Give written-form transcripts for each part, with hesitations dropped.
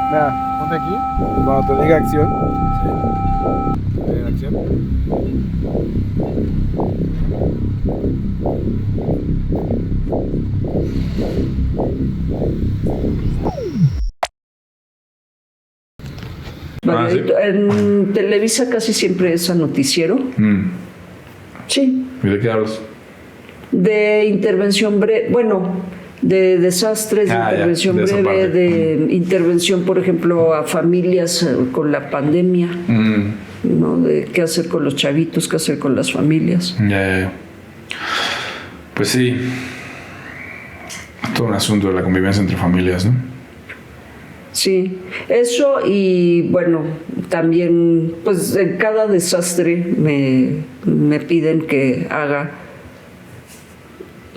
Mira, ponte aquí. Cuando te diga acción. Sí. Te diga acción. Vale, ¿sí? en Televisa casi siempre es a noticiero. Sí. ¿Y de qué hablas? De intervención breve, bueno, de desastres, de intervención de esa breve, parte. de intervención, por ejemplo, a familias con la pandemia, ¿no? De qué hacer con los chavitos, qué hacer con las familias. Ya. Pues sí. Todo un asunto de la convivencia entre familias, ¿no? Sí, eso y bueno, también pues en cada desastre me piden que haga,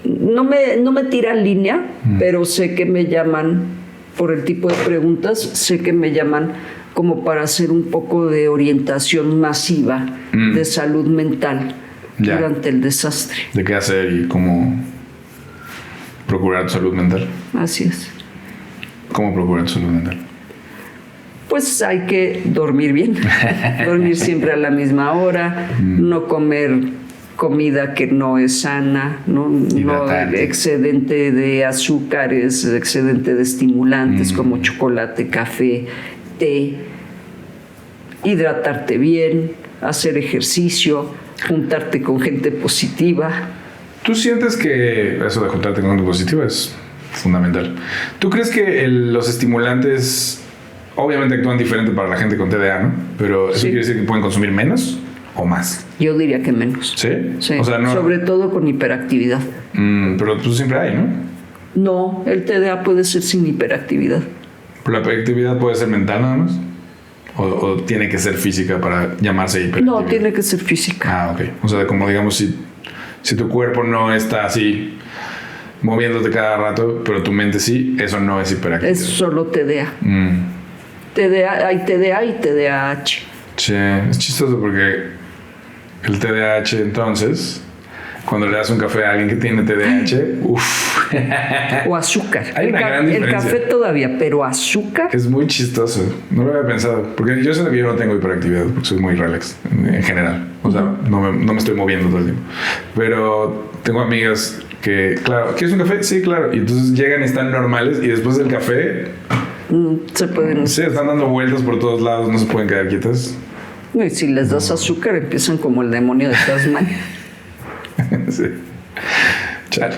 no me tiran línea, pero sé que me llaman por el tipo de preguntas, sé que me llaman como para hacer un poco de orientación masiva de salud mental durante el desastre. De qué hacer y cómo procurar tu salud mental. Así es. ¿Cómo procurar tu salud mental? Pues hay que dormir bien, dormir siempre a la misma hora, no comer comida que no es sana, no excedente de azúcares, excedente de estimulantes como chocolate, café, té, hidratarte bien, hacer ejercicio, juntarte con gente positiva. ¿Tú sientes que eso de juntarte con gente positiva es fundamental? ¿Tú crees que los estimulantes obviamente actúan diferente para la gente con TDA, ¿no? Pero eso quiere decir que pueden consumir menos o más. Yo diría que menos. ¿Sí? Sí. O sea, no... Sobre todo con hiperactividad. Pero pues siempre hay, ¿no? No, el TDA puede ser sin hiperactividad. ¿Pero la hiperactividad puede ser mental nada más? ¿O tiene que ser física para llamarse hiperactividad? No, tiene que ser física. Ah, ok. O sea, como digamos, si tu cuerpo no está así moviéndote cada rato, pero tu mente sí, eso no es hiperactividad. Es solo TDA. TDA, hay TDA y TDAH. Sí, es chistoso porque el TDAH entonces, cuando le das un café a alguien que tiene TDAH, uff. O azúcar. Hay una gran diferencia. El café todavía, pero azúcar. Es muy chistoso. No lo había pensado. Porque yo sé que yo no tengo hiperactividad, porque soy muy relax en general. O sea, no me estoy moviendo todo el tiempo. Pero tengo amigas que, claro, ¿quieres un café? Sí, claro. Y entonces llegan y están normales y después del café... se pueden... Sí, están dando vueltas por todos lados, no se pueden quedar quietas. Y si les das azúcar, empiezan como el demonio de Tasmania. Sí. Chale.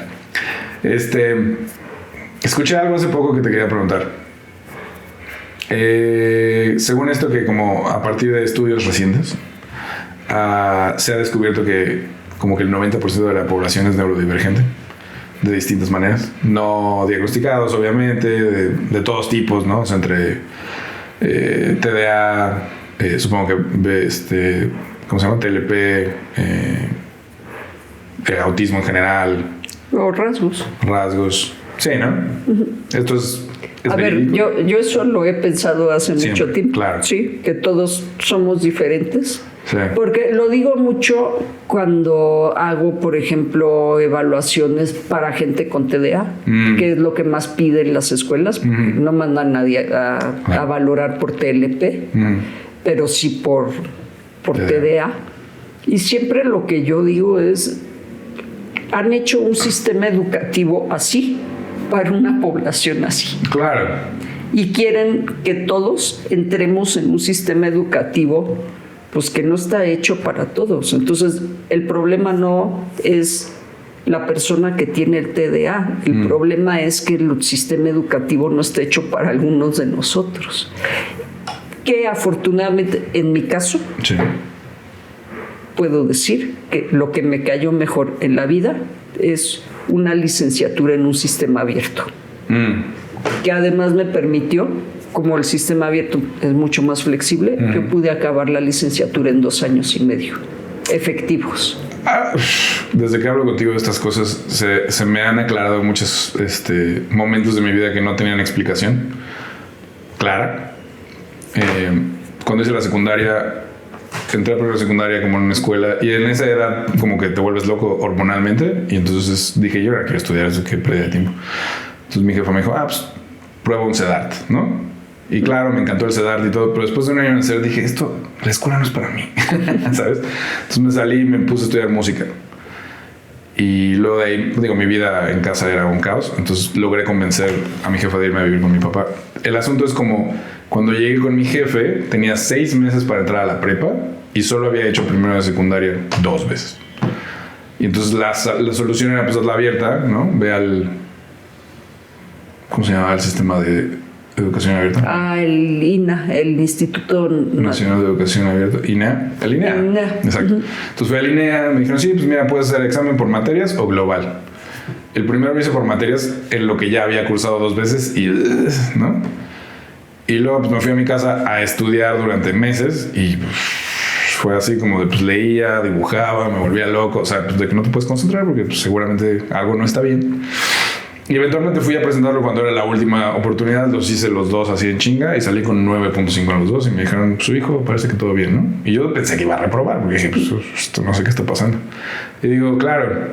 Escuché algo hace poco que te quería preguntar. Según esto, que como a partir de estudios recientes, se ha descubierto que como que el 90% de la población es neurodivergente de distintas maneras, no diagnosticados obviamente, de todos tipos, ¿no? O sea, entre TDA, supongo que ¿cómo se llama? TLP, autismo en general. O rasgos. Rasgos. Sí, ¿no? Esto es a ver, yo eso lo he pensado hace siempre, mucho tiempo. Claro. Sí, que todos somos diferentes. Sí. Porque lo digo mucho cuando hago, por ejemplo, evaluaciones para gente con TDA, que es lo que más piden las escuelas, porque no mandan a nadie a valorar por TLP, pero sí por TDA. Y siempre lo que yo digo es, han hecho un sistema educativo así, para una población así. Claro. Y quieren que todos entremos en un sistema educativo pues que no está hecho para todos. Entonces, el problema no es la persona que tiene el TDA. El problema es que el sistema educativo no está hecho para algunos de nosotros. Que afortunadamente, en mi caso, sí, puedo decir que lo que me cayó mejor en la vida es una licenciatura en un sistema abierto. Que además me permitió, como el sistema abierto es mucho más flexible, yo pude acabar la licenciatura en 2 años y medio, efectivos. Desde que hablo contigo de estas cosas, se me han aclarado muchos momentos de mi vida que no tenían explicación clara. Cuando hice la secundaria, entré a la secundaria como en una escuela y en esa edad como que te vuelves loco hormonalmente y entonces dije, yo ahora quiero estudiar eso, que pérdida de tiempo. Entonces mi jefa me dijo, pues prueba un CEDART, ¿no? Y claro, me encantó el CEDART y todo, pero después de un año en el CEDART dije, la escuela no es para mí, ¿sabes? Entonces me salí y me puse a estudiar música. Y luego de ahí, mi vida en casa era un caos, entonces logré convencer a mi jefa de irme a vivir con mi papá. El asunto es como, cuando llegué con mi jefe, tenía 6 meses para entrar a la prepa y solo había hecho primero de secundaria 2 veces. Y entonces la solución era pues hazla abierta, ¿no? Ve al... ¿Cómo se llama el sistema de educación abierta? El INA, el Instituto Nacional de Educación Abierta. ¿INEA? El INEA. Exacto. Entonces fui al INEA, me dijeron, sí, pues mira, puedes hacer examen por materias o global. El primero lo hice por materias, en lo que ya había cursado 2 veces y... ¿no? Y luego pues me fui a mi casa a estudiar durante meses y... fue así como de, pues leía, dibujaba, me volvía loco, o sea, pues de que no te puedes concentrar porque pues, seguramente algo no está bien. Y eventualmente fui a presentarlo cuando era la última oportunidad, los hice los 2 así en chinga y salí con 9.5 en los 2 y me dijeron, su hijo, parece que todo bien, ¿no? Y yo pensé que iba a reprobar porque dije, pues esto no sé qué está pasando. Y digo, claro,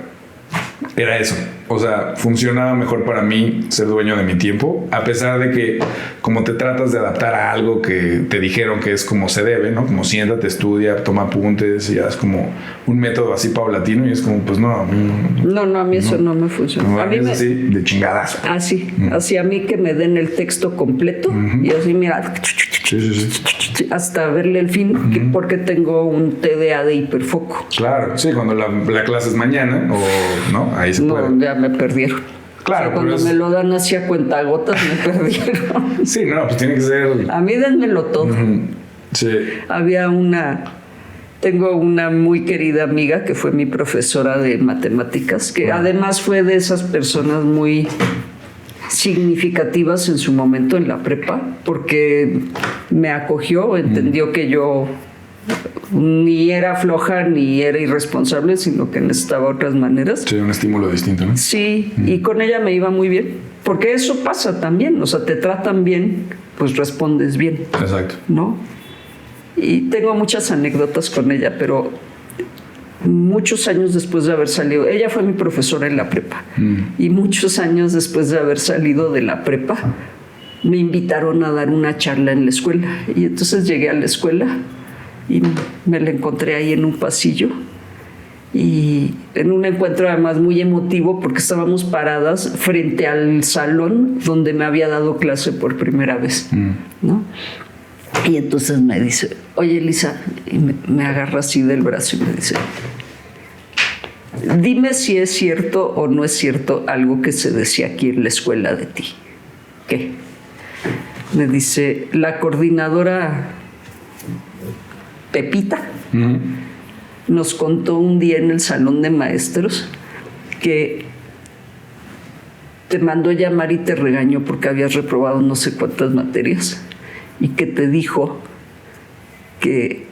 era eso. O sea, funcionaba mejor para mí ser dueño de mi tiempo, a pesar de que como te tratas de adaptar a algo que te dijeron que es como se debe, ¿no? Como siéntate, estudia, toma apuntes y ya es como un método así paulatino y es como, pues no. A mí eso no me funciona. No, a mí es así de chingadazo. Así a mí que me den el texto completo y así, mira, hasta verle el fin, porque tengo un TDA de hiperfoco. Claro, sí, cuando la clase es mañana o no, ahí se puede. No, ya me perdieron. Claro, o sea, cuando me lo dan así a cuentagotas me perdieron. Sí, no, pues tiene que ser... A mí denmelo todo. Sí. Tengo una muy querida amiga que fue mi profesora de matemáticas, que además fue de esas personas muy significativas en su momento en la prepa, porque me acogió, entendió que yo ni era floja ni era irresponsable, sino que necesitaba otras maneras. Sí, un estímulo distinto, ¿no? Sí, y con ella me iba muy bien, porque eso pasa también, o sea, te tratan bien, pues respondes bien. Exacto. ¿No? Y tengo muchas anécdotas con ella, pero muchos años después de haber salido, ella fue mi profesora en la prepa, y muchos años después de haber salido de la prepa, me invitaron a dar una charla en la escuela, y entonces llegué a la escuela y me la encontré ahí en un pasillo y en un encuentro además muy emotivo porque estábamos paradas frente al salón donde me había dado clase por primera vez, ¿no? Y entonces me dice, oye Elisa, y me agarra así del brazo y me dice, dime si es cierto o no es cierto algo que se decía aquí en la escuela de ti. ¿Qué? Me dice, la coordinadora Pepita nos contó un día en el salón de maestros que te mandó llamar y te regañó porque habías reprobado no sé cuántas materias y que te dijo que,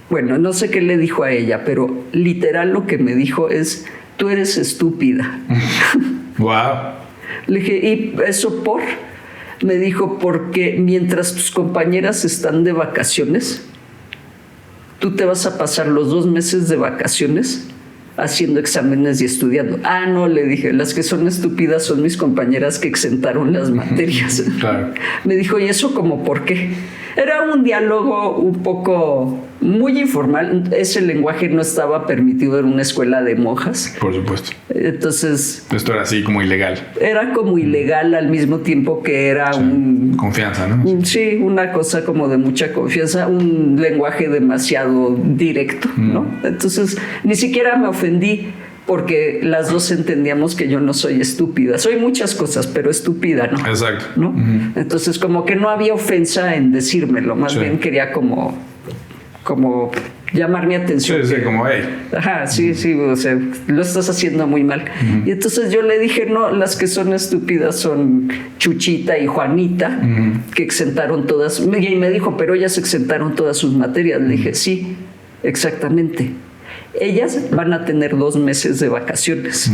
bueno, no sé qué le dijo a ella, pero literal lo que me dijo es, tú eres estúpida. Wow. Le dije, ¿y eso por? Me dijo, porque mientras tus compañeras están de vacaciones, tú te vas a pasar los 2 meses de vacaciones haciendo exámenes y estudiando. Ah, no, le dije, las que son estúpidas son mis compañeras que exentaron las materias. Claro. Me dijo, ¿y eso como por qué? Era un diálogo un poco muy informal. Ese lenguaje no estaba permitido en una escuela de monjas. Por supuesto. Entonces... Esto era así como ilegal. Era como ilegal al mismo tiempo que era confianza, ¿no? Sí, una cosa como de mucha confianza, un lenguaje demasiado directo, ¿no? Entonces, ni siquiera me ofendí porque las dos entendíamos que yo no soy estúpida. Soy muchas cosas, pero estúpida, ¿no? Exacto. ¿No? Entonces, como que no había ofensa en decírmelo, más bien quería como llamar mi atención. Sí, como, hey. Ajá, sí, o sea, lo estás haciendo muy mal. Y entonces yo le dije, no, las que son estúpidas son Chuchita y Juanita, que exentaron todas. Y me dijo, pero ellas exentaron todas sus materias. Le dije, sí, exactamente. Ellas van a tener 2 meses de vacaciones.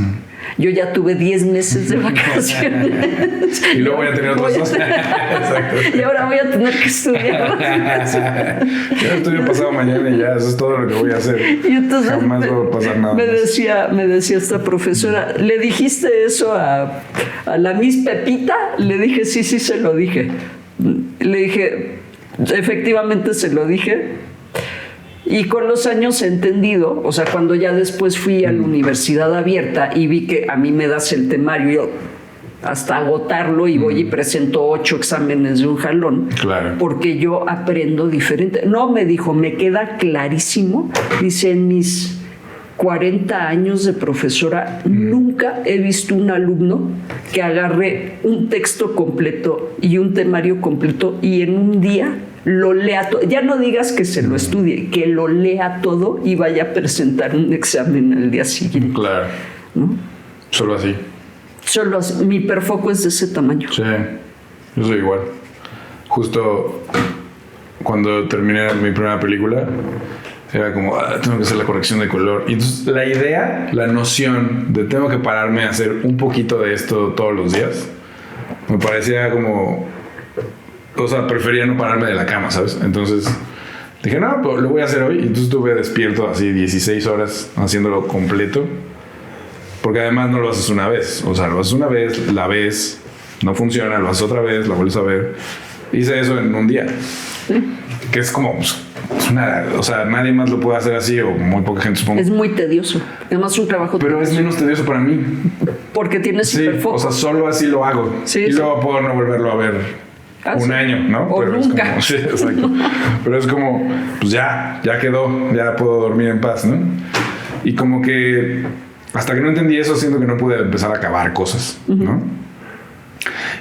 Yo ya tuve 10 meses de vacaciones. Y luego voy a tener otros 2. Exacto. Y ahora voy a tener que estudiar. Yo estudio pasado mañana y ya, eso es todo lo que voy a hacer. Y entonces jamás va a pasar nada. Me decía esta profesora, ¿le dijiste eso a la Miss Pepita? Le dije, sí, se lo dije. Le dije, efectivamente se lo dije. Y con los años he entendido, o sea, cuando ya después fui a la universidad abierta y vi que a mí me das el temario hasta agotarlo y voy y presento 8 exámenes de un jalón, Claro. porque yo aprendo diferente. No, me dijo, me queda clarísimo, dice, en mis 40 años de profesora, nunca he visto un alumno que agarre un texto completo y un temario completo y en un día lo lea todo. Ya no digas que se lo estudie, que lo lea todo y vaya a presentar un examen al día siguiente. Claro. ¿No? Solo así. Solo así. Mi hiperfoco es de ese tamaño. Sí, yo soy igual. Justo cuando terminé mi primera película, era como, tengo que hacer la corrección de color. Y entonces la idea, la noción de tengo que pararme a hacer un poquito de esto todos los días, me parecía como... O sea, prefería no pararme de la cama, ¿sabes? Entonces dije, no, pues lo voy a hacer hoy. Y entonces estuve despierto así 16 horas haciéndolo completo. Porque además no lo haces una vez. O sea, lo haces una vez, la ves, no funciona, lo haces otra vez, la vuelves a ver. Hice eso en un día. Que es como... Pues, es una, o sea, nadie más lo puede hacer así o muy poca gente, supongo. Es muy tedioso. Además es un trabajo Pero es menos tedioso para mí. porque tienes Sí, hiperfoco. o sea, solo así lo hago. Sí, y sí. luego puedo no volverlo a ver un Sí. año, ¿no? O Pero nunca. Es como, sí, exacto. Pero es como, pues ya quedó, ya puedo dormir en paz, ¿no? Y como que hasta que no entendí eso, siento que no pude empezar a acabar cosas, ¿no?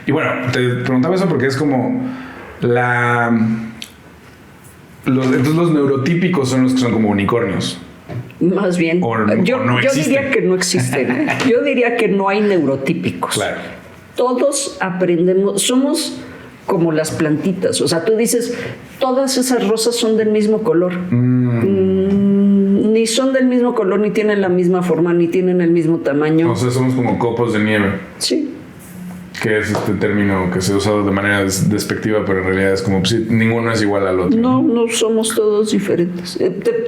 Y bueno, te preguntaba eso porque es como entonces los neurotípicos son los que son como unicornios. Más bien, O no yo existen. diría que no existen. ¿Eh? Yo diría que no hay neurotípicos. Claro. Todos aprendemos, somos como las plantitas. O sea, tú dices, todas esas rosas son del mismo color. Ni son del mismo color, ni tienen la misma forma, ni tienen el mismo tamaño. O sea, somos como copos de nieve, Sí. que es este término que se ha usado de manera despectiva, pero en realidad es como, pues, sí, ninguno es igual al otro. No somos todos diferentes.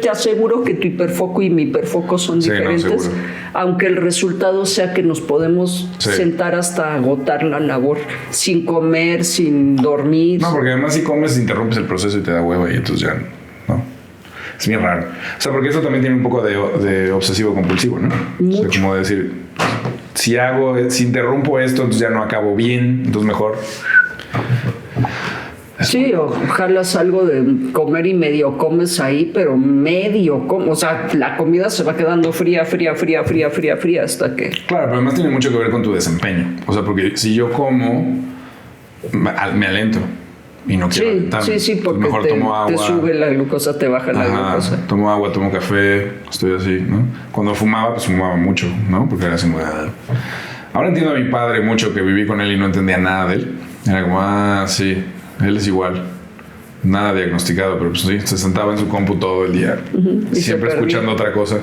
Te aseguro que tu hiperfoco y mi hiperfoco son Sí, no, diferentes, seguro. aunque el resultado sea que nos podemos Sí. sentar hasta agotar la labor, sin comer, sin dormir. No, porque además si comes interrumpes el proceso y te da hueva y entonces ya no. Es bien raro. O sea, porque eso también tiene un poco de obsesivo compulsivo, ¿no? Mucho. O sea, como decir, si interrumpo esto, entonces ya no acabo bien, entonces mejor. Sí, o jalas algo de comer y medio comes ahí, pero o sea, la comida se va quedando fría hasta que... Claro, pero además tiene mucho que ver con tu desempeño. O sea, porque si yo como, me alento y no quiero alentarme. Sí, porque mejor tomo agua. te sube la glucosa, te baja la glucosa. Tomo agua, tomo café, estoy así, ¿no? Cuando fumaba, pues fumaba mucho, ¿no? Porque era así muy... Ahora entiendo a mi padre mucho, que viví con él y no entendía nada de él. Era como, sí, él es igual. Nada diagnosticado, pero pues sí, se sentaba en su compu todo el día. Y Siempre se escuchando otra cosa.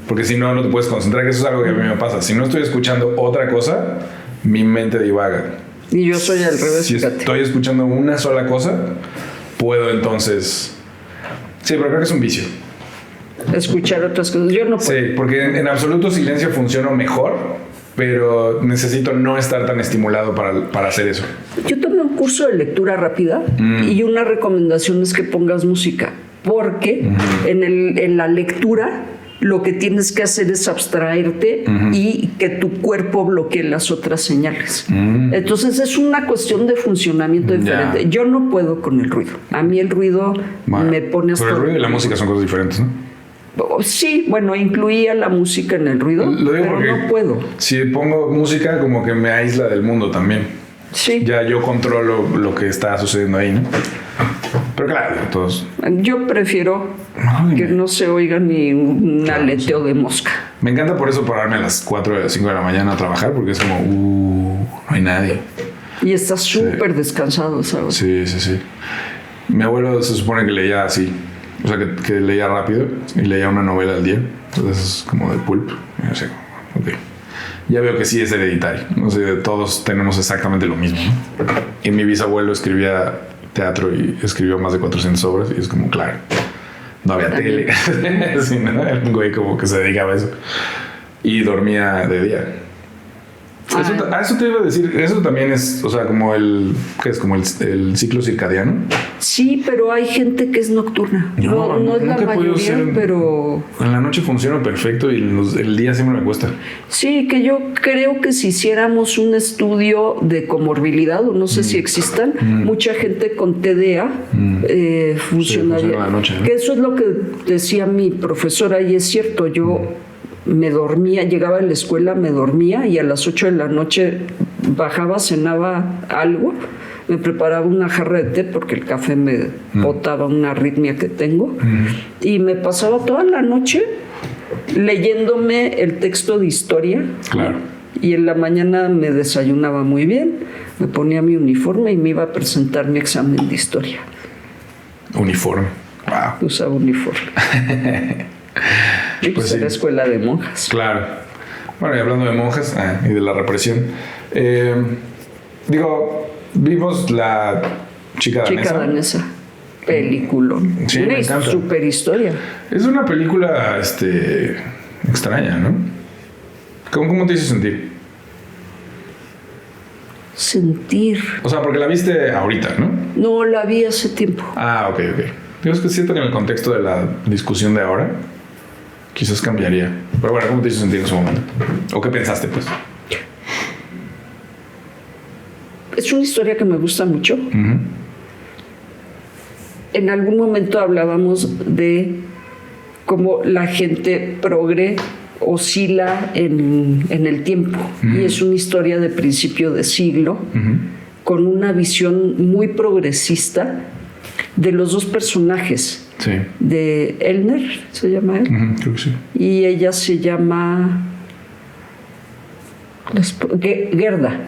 Porque si no, no te puedes concentrar, que eso es algo que a mí me pasa. Si no estoy escuchando otra cosa, mi mente divaga. Y yo soy al revés, Si fíjate. estoy escuchando una sola cosa, puedo entonces... Sí, pero creo que es un vicio. Escuchar otras cosas. Yo no puedo. Sí, porque en absoluto silencio funciono mejor, pero necesito no estar tan estimulado para hacer eso. Yo tomé un curso de lectura rápida y una recomendación es que pongas música, porque en la lectura lo que tienes que hacer es abstraerte y que tu cuerpo bloquee las otras señales. Entonces es una cuestión de funcionamiento diferente. Ya. Yo no puedo con el ruido. A mí el ruido me pone hasta... Pero el ruido y la música son cosas diferentes, ¿no? Sí, bueno, incluía la música en el ruido, Lo digo pero porque no puedo. si pongo música, como que me aísla del mundo también. Sí. Ya yo controlo lo que está sucediendo ahí, ¿no? Pero claro, todos... Yo prefiero Ay, que no se oiga ni un aleteo de mosca. Me encanta por eso pararme a las 4 o las 5 de la mañana a trabajar, porque es como, no hay nadie. Y estás súper descansado, ¿sabes? Sí. Mi abuelo se supone que leía así. O sea, que leía rápido y leía una novela al día. Entonces es como de pulp. Y yo sé, ok. Ya veo que sí es hereditario. No sé, todos tenemos exactamente lo mismo, ¿no? Y mi bisabuelo escribía teatro y escribió más de 400 obras. Y es como, claro, no había tele. Sí, ¿no? Era un güey como que se dedicaba a eso. Y dormía de día. Eso te iba a decir. Eso también es, o sea, como ¿qué es? Como el ciclo circadiano. Sí, pero hay gente que es nocturna. No es la mayoría, pero... En la noche funciona perfecto y el día siempre me cuesta. Sí, que yo creo que si hiciéramos un estudio de comorbilidad, o no sé si existan, mucha gente con TDA funcionaría. funciona en la noche, ¿no? Que eso es lo que decía mi profesora, y es cierto, yo me dormía, llegaba a la escuela, me dormía y a las 8 de la noche bajaba, cenaba algo, me preparaba una jarra de té porque el café me botaba una arritmia que tengo, y me pasaba toda la noche leyéndome el texto de historia. Claro. Y en la mañana me desayunaba muy bien, me ponía mi uniforme y me iba a presentar mi examen de historia. Uniforme. Wow. Usaba uniforme. Y pues sí. era escuela de monjas. Claro. Bueno, y hablando de monjas y de la represión, vimos la chica danesa. Película. Sí, una me encanta. super historia. Es una película extraña, ¿no? ¿Cómo te hizo sentir? Sentir. O sea, porque la viste ahorita, ¿no? No, la vi hace tiempo. Ah, ok. Digo, es que siento que en el contexto de la discusión de ahora, quizás cambiaría. Pero bueno, ¿cómo te hizo sentir en su momento? ¿O qué pensaste, pues? Es una historia que me gusta mucho. Uh-huh. En algún momento hablábamos de cómo la gente progre oscila en el tiempo. Uh-huh. Y es una historia de principio de siglo, uh-huh, con una visión muy progresista de los dos personajes. Sí. De Elner, ¿se llama él? Uh-huh, creo que sí. Y ella se llama Gerda.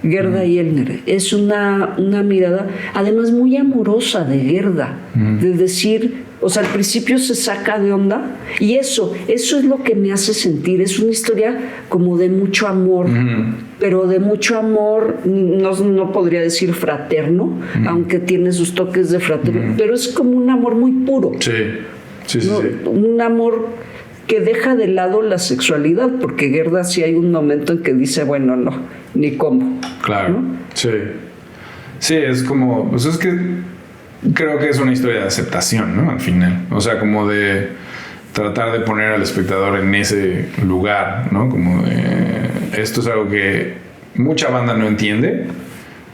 Gerda, uh-huh, y Elner. Es una mirada, además muy amorosa de Gerda, uh-huh, de decir, o sea, al principio se saca de onda, y eso es lo que me hace sentir. Es una historia como de mucho amor, uh-huh, pero de mucho amor, no podría decir fraterno, uh-huh, aunque tiene sus toques de fraterno, uh-huh, pero es como un amor muy puro. Sí. ¿No? Sí. Un amor que deja de lado la sexualidad, porque Gerda sí hay un momento en que dice, bueno, no, ni cómo. Claro, ¿no? Sí, es como, pues es que creo que es una historia de aceptación, ¿no? Al final, o sea, como de tratar de poner al espectador en ese lugar, ¿no? Como de, esto es algo que mucha banda no entiende,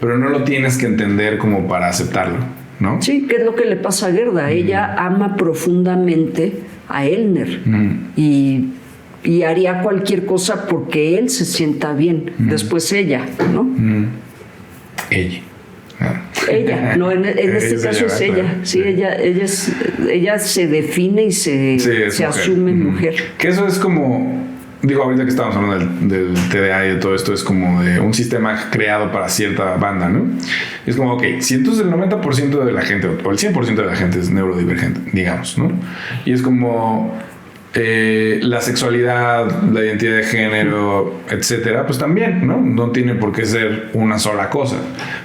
pero no lo tienes que entender como para aceptarlo, ¿no? Sí, ¿qué es lo que le pasa a Gerda? Ella ama profundamente a Elner, y haría cualquier cosa porque él se sienta bien. Después ella, ¿no? Ella, no, en este caso es ella. Sí, ella se define y se asume mujer. Que eso es como, digo, ahorita que estamos hablando del TDA y de todo esto, es como de un sistema creado para cierta banda, ¿no? Es como, ok, si entonces el 90% de la gente, o el 100% de la gente es neurodivergente, digamos, ¿no? Y es como la sexualidad, la identidad de género, etcétera, pues también, ¿no? No tiene por qué ser una sola cosa.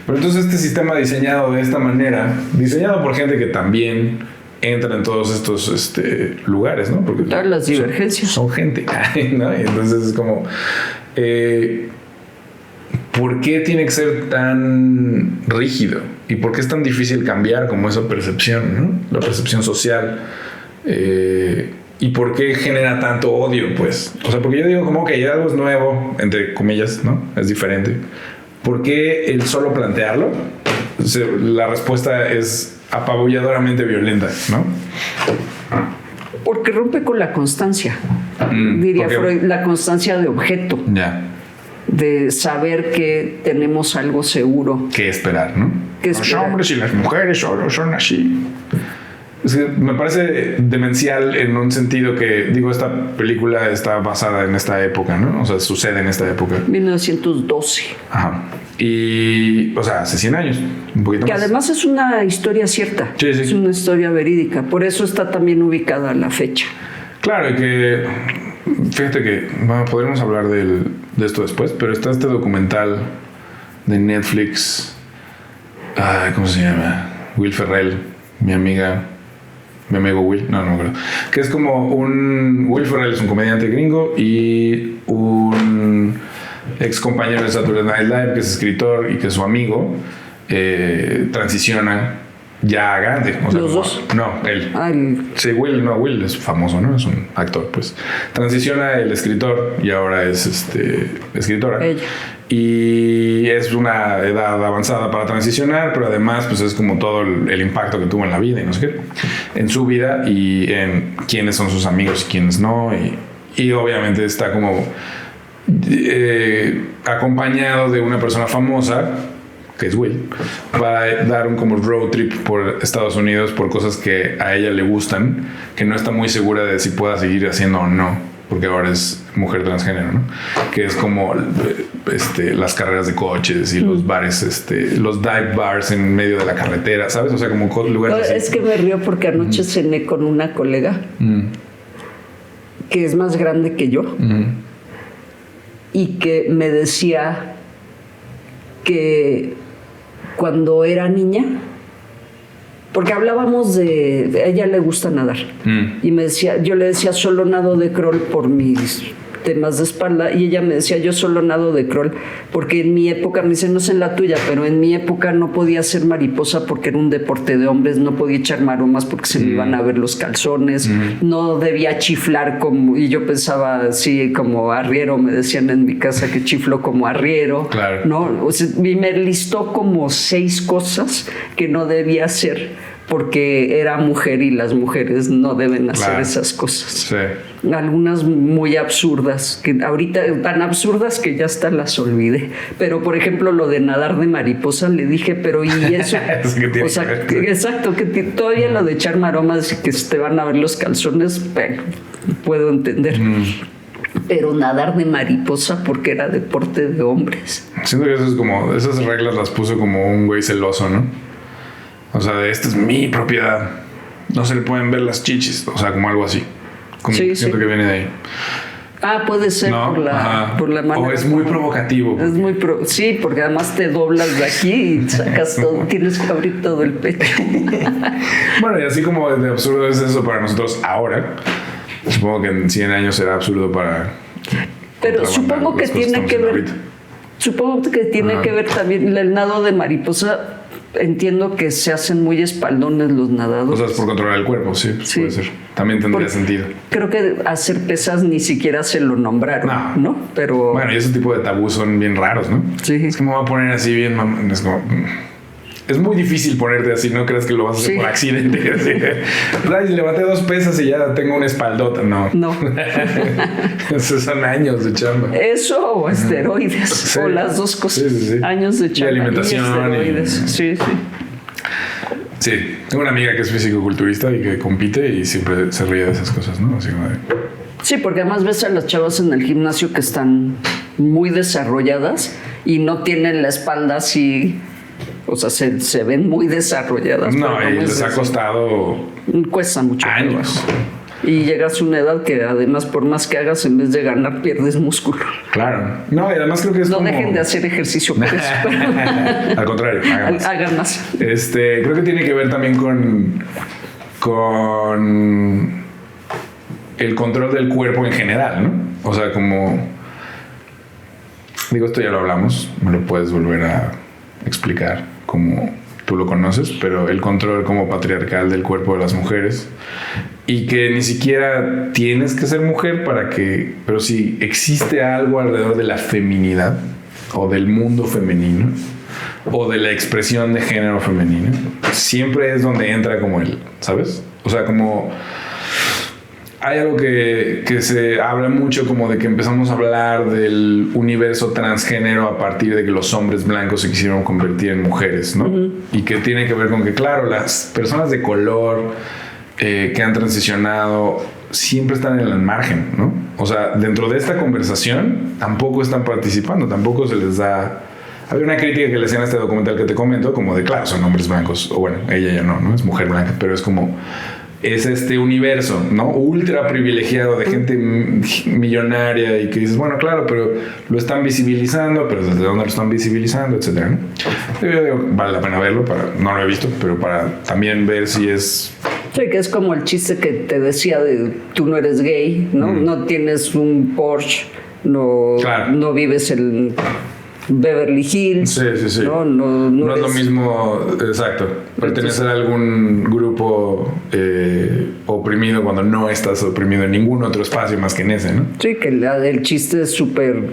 Pero entonces este sistema diseñado de esta manera, diseñado por gente que también entra en todos estos lugares, ¿no? Porque todas las divergencias son gente, ¿no? Y entonces es como, ¿por qué tiene que ser tan rígido? ¿Y por qué es tan difícil cambiar como esa percepción, ¿no? La percepción social. ¿Y por qué genera tanto odio, pues? O sea, porque yo digo como que algo es nuevo, entre comillas, ¿no? Es diferente. ¿Por qué el solo plantearlo? La respuesta es apabulladoramente violenta, ¿no? Porque rompe con la constancia. Diría Freud, la constancia de objeto. Ya. De saber que tenemos algo seguro. ¿Qué esperar, no? Los hombres y las mujeres solo son así. Es que me parece demencial en un sentido que, digo, esta película está basada en esta época, ¿no? O sea, sucede en esta época. 1912. Ajá. Y, o sea, hace 100 años, un poquito que más. Que además es una historia cierta. Sí. Es una historia verídica. Por eso está también ubicada la fecha. Claro, y que, fíjate que, bueno, podríamos hablar de esto después, pero está este documental de Netflix. ¿Cómo se llama? Will Ferrell, mi amigo Will, no me acuerdo. Que es como Will Ferrell es un comediante gringo y un ex compañero de Saturday Night Live, que es escritor y que es su amigo, transiciona ya grande. O sea, ¿Los dos? No, él. Ah, Sí, Will es famoso, ¿no? Es un actor, pues. Transiciona el escritor y ahora es escritora. Ella. Y es una edad avanzada para transicionar, pero además pues es como todo el impacto que tuvo en la vida y no sé qué, en su vida y en quiénes son sus amigos y quiénes no. Y obviamente está como acompañado de una persona famosa, que es Will, para dar un como road trip por Estados Unidos por cosas que a ella le gustan, que no está muy segura de si pueda seguir haciendo o no, porque ahora es mujer transgénero, ¿no? Que es como las carreras de coches y los bares, los dive bars en medio de la carretera, ¿sabes? O sea, como lugares así. Es que me río porque anoche cené con una colega que es más grande que yo y que me decía que cuando era niña, porque hablábamos de, a ella le gusta nadar y me decía, yo le decía solo nado de crawl por mis temas de espalda y ella me decía yo solo nado de crawl porque en mi época, me dice no sé en la tuya, pero en mi época no podía ser mariposa porque era un deporte de hombres, no podía echar maromas porque se me iban a ver los calzones, no debía chiflar como, y yo pensaba sí, como arriero, me decían en mi casa que chiflo como arriero, claro. ¿no? O sea, y me listó como 6 cosas que no debía hacer porque era mujer y las mujeres no deben hacer esas cosas. Sí. Algunas muy absurdas, que ahorita tan absurdas que ya hasta las olvidé. Pero, por ejemplo, lo de nadar de mariposa, le dije, pero ¿y eso? O sea, exacto, que todavía lo de echar maromas y que se te van a ver los calzones, bueno, puedo entender. Pero nadar de mariposa porque era deporte de hombres. Siento que eso es como, esas reglas las puso como un güey celoso, ¿no? O sea, esta es mi propiedad. No se le pueden ver las chichis. O sea, como algo así. Como sí, siento que viene de ahí. Ah, puede ser, ¿no? por la manera. O es muy provocativo. Es muy sí, porque además te doblas de aquí y sacas todo. Tienes que abrir todo el pecho. Bueno, y así como de absurdo es eso para nosotros ahora. Supongo que en 100 años será absurdo para... Pero supongo que tiene que ver... Supongo que tiene que ver también el nado de mariposa. Entiendo que se hacen muy espaldones los nadadores. O sea, es por controlar el cuerpo, sí, puede ser. También tendría sentido. Creo que hacer pesas ni siquiera se lo nombraron, ¿no? Pero... Bueno, y ese tipo de tabús son bien raros, ¿no? Sí. Es que me voy a poner así bien... Es como... Es muy difícil ponerte así, no creas que lo vas a hacer por accidente. Así, levanté 2 pesas y ya tengo una espaldota. No. Esos son años de chamba. Eso o esteroides. O las dos cosas. Sí. Años de chamba. Y alimentación. Y esteroides. Sí. Sí, tengo una amiga que es fisicoculturista y que compite y siempre se ríe de esas cosas, ¿no? Así como de... Sí, porque además ves a las chavas en el gimnasio que están muy desarrolladas y no tienen la espalda así... O sea, se ven muy desarrolladas. No, y les ha costado... Cuesta mucho años. Y llegas a una edad que además por más que hagas, en vez de ganar, pierdes músculo. Claro. No, y además creo que es no como... dejen de hacer ejercicio por eso. Al contrario, hagan más. Creo que tiene que ver también con el control del cuerpo en general, ¿no? O sea, como... Digo, esto ya lo hablamos. Me lo puedes volver a explicar como tú lo conoces, pero el control como patriarcal del cuerpo de las mujeres y que ni siquiera tienes que ser mujer para que, pero si existe algo alrededor de la feminidad o del mundo femenino o de la expresión de género femenino, siempre es donde entra como el, ¿sabes? O sea, como hay algo que se habla mucho como de que empezamos a hablar del universo transgénero a partir de que los hombres blancos se quisieron convertir en mujeres, ¿no? Y que tiene que ver con que, claro, las personas de color que han transicionado siempre están en el margen, ¿no? O sea, dentro de esta conversación tampoco están participando, tampoco se les da... Había una crítica que le hacían a este documental que te comento, como de, claro, son hombres blancos, o bueno, ella ya no es mujer blanca, pero es como... Es este universo, ¿no? Ultra privilegiado de gente millonaria y que dices, bueno, claro, pero lo están visibilizando, pero ¿desde dónde lo están visibilizando? Etcétera, ¿no? Yo digo, vale la pena verlo, no lo he visto, pero para también ver si es... Sí, que es como el chiste que te decía de tú no eres gay, ¿no? No tienes un Porsche, Claro. no vives en Beverly Hills. Sí. No No es lo eres- mismo, exacto, pertenecer a algún grupo oprimido cuando no estás oprimido en ningún otro espacio más que en ese, ¿no? Sí, que el chiste es súper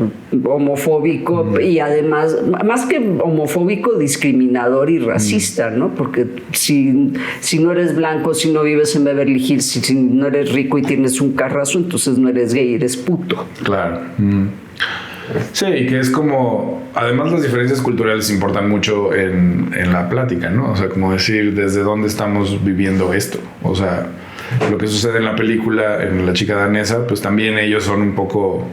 homofóbico y además, más que homofóbico, discriminador y racista, ¿no? Porque si no eres blanco, si no vives en Beverly Hills, si no eres rico y tienes un carrazo, entonces no eres gay, eres puto. Claro. Sí, y que es como, además las diferencias culturales importan mucho en la plática, ¿no? O sea, como decir, ¿desde dónde estamos viviendo esto? O sea, lo que sucede en la película, en La chica danesa, pues también ellos son un poco...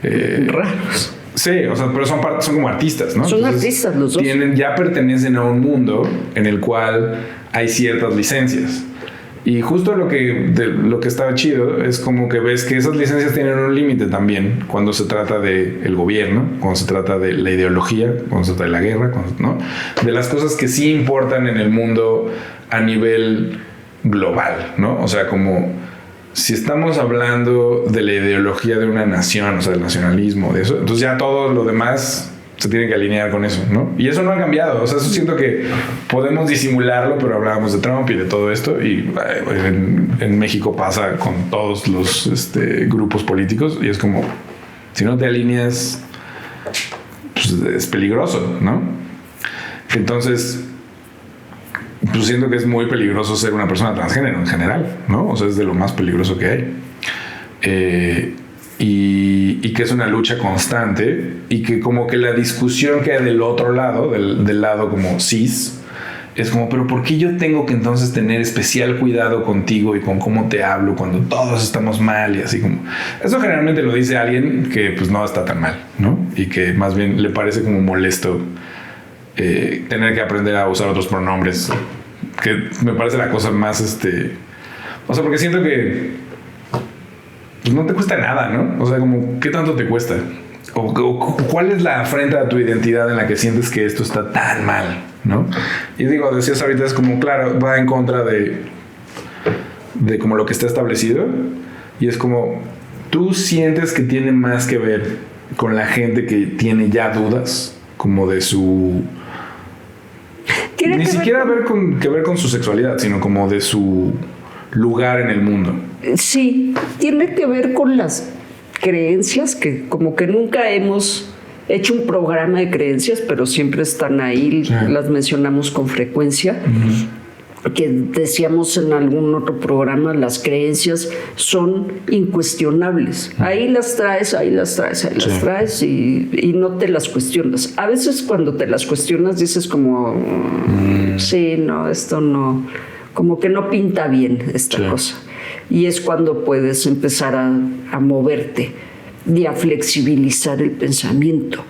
Raros. Sí, o sea, pero son como artistas, ¿no? Son artistas los dos. Ya pertenecen a un mundo en el cual hay ciertas licencias. Y justo lo que estaba chido es como que ves que esas licencias tienen un límite también cuando se trata del gobierno, cuando se trata de la ideología, cuando se trata de la guerra, ¿no? De las cosas que sí importan en el mundo a nivel global, ¿no? O sea, como si estamos hablando de la ideología de una nación, o sea, del nacionalismo, de eso, entonces ya todo lo demás se tiene que alinear con eso, ¿no? Y eso no ha cambiado. O sea, eso siento que podemos disimularlo, pero hablábamos de Trump y de todo esto, y en México pasa con todos los grupos políticos, y es como, si no te alineas, pues es peligroso, ¿no? Entonces, pues siento que es muy peligroso ser una persona transgénero en general, ¿no? O sea, es de lo más peligroso que hay. Y que es una lucha constante, y que como que la discusión que hay del otro lado, del lado como cis, es como, pero ¿por qué yo tengo que entonces tener especial cuidado contigo y con cómo te hablo cuando todos estamos mal? Y así como, eso generalmente lo dice alguien que pues no está tan mal, ¿no? Y que más bien le parece como molesto tener que aprender a usar otros pronombres, que me parece la cosa más o sea, porque siento que pues no te cuesta nada, ¿no? O sea, como, ¿qué tanto te cuesta? O ¿cuál es la afrenta a tu identidad en la que sientes que esto está tan mal, ¿no? Y digo, decías ahorita, es como, claro, va en contra de como lo que está establecido, y es como, tú sientes que tiene más que ver con la gente que tiene ya dudas, como de su... Ni siquiera que ver con su sexualidad, sino como de su lugar en el mundo. Sí, tiene que ver con las creencias, que como que nunca hemos hecho un programa de creencias, pero siempre están ahí, sí. Las mencionamos con frecuencia. Que decíamos en algún otro programa, las creencias son incuestionables. Ahí las traes y no te las cuestionas. A veces cuando te las cuestionas dices como, sí, no, esto no, como que no pinta bien esta cosa. Y es cuando puedes empezar a moverte y a flexibilizar el pensamiento.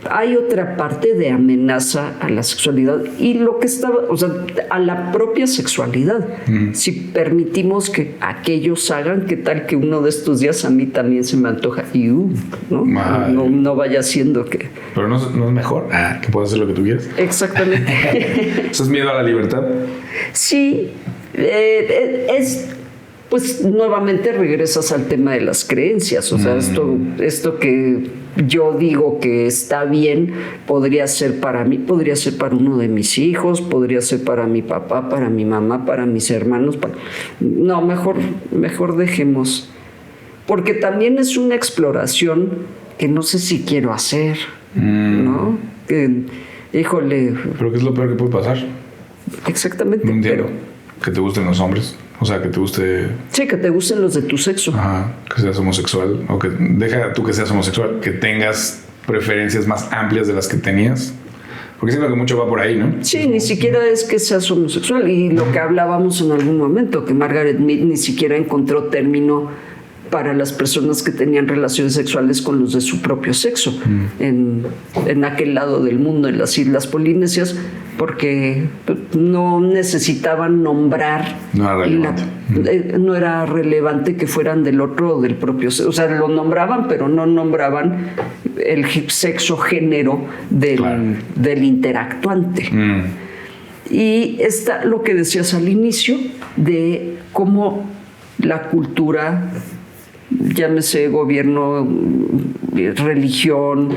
Hay otra parte de amenaza a la sexualidad y lo que estaba, o sea, a la propia sexualidad. Si permitimos que aquellos hagan, ¿qué tal que uno de estos días a mí también se me antoja? Y no vaya siendo que... Pero no es mejor que puedas hacer lo que tú quieras. Exactamente. ¿Eso es miedo a la libertad? Sí, pues nuevamente regresas al tema de las creencias. O sea, esto que yo digo que está bien podría ser para mí, podría ser para uno de mis hijos, podría ser para mi papá, para mi mamá, para mis hermanos. No, mejor dejemos. Porque también es una exploración que no sé si quiero hacer, ¿no? Híjole. ¿Pero qué es lo peor que puede pasar? Exactamente. No entiendo. Que te gusten los hombres. O sea, que te guste... Sí, que te gusten los de tu sexo. Ajá, que seas homosexual. O que deja tú que seas homosexual, que tengas preferencias más amplias de las que tenías. Porque siento que mucho va por ahí, ¿no? Sí, ni siquiera es que seas homosexual. Y lo que hablábamos en algún momento, que Margaret Mead ni siquiera encontró término para las personas que tenían relaciones sexuales con los de su propio sexo en aquel lado del mundo, en las Islas Polinesias, porque no necesitaban nombrar. No era relevante. No era relevante que fueran del otro o del propio sexo. O sea, lo nombraban, pero no nombraban el sexo género del interactuante. Y está lo que decías al inicio de cómo la cultura llámese gobierno, religión,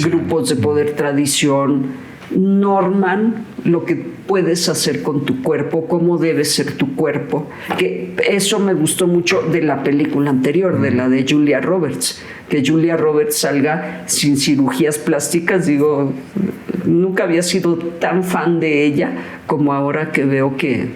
grupos de poder, tradición, norman lo que puedes hacer con tu cuerpo, cómo debe ser tu cuerpo. Que eso me gustó mucho de la película anterior, de la de Julia Roberts. Que Julia Roberts salga sin cirugías plásticas. Digo, nunca había sido tan fan de ella como ahora que veo que...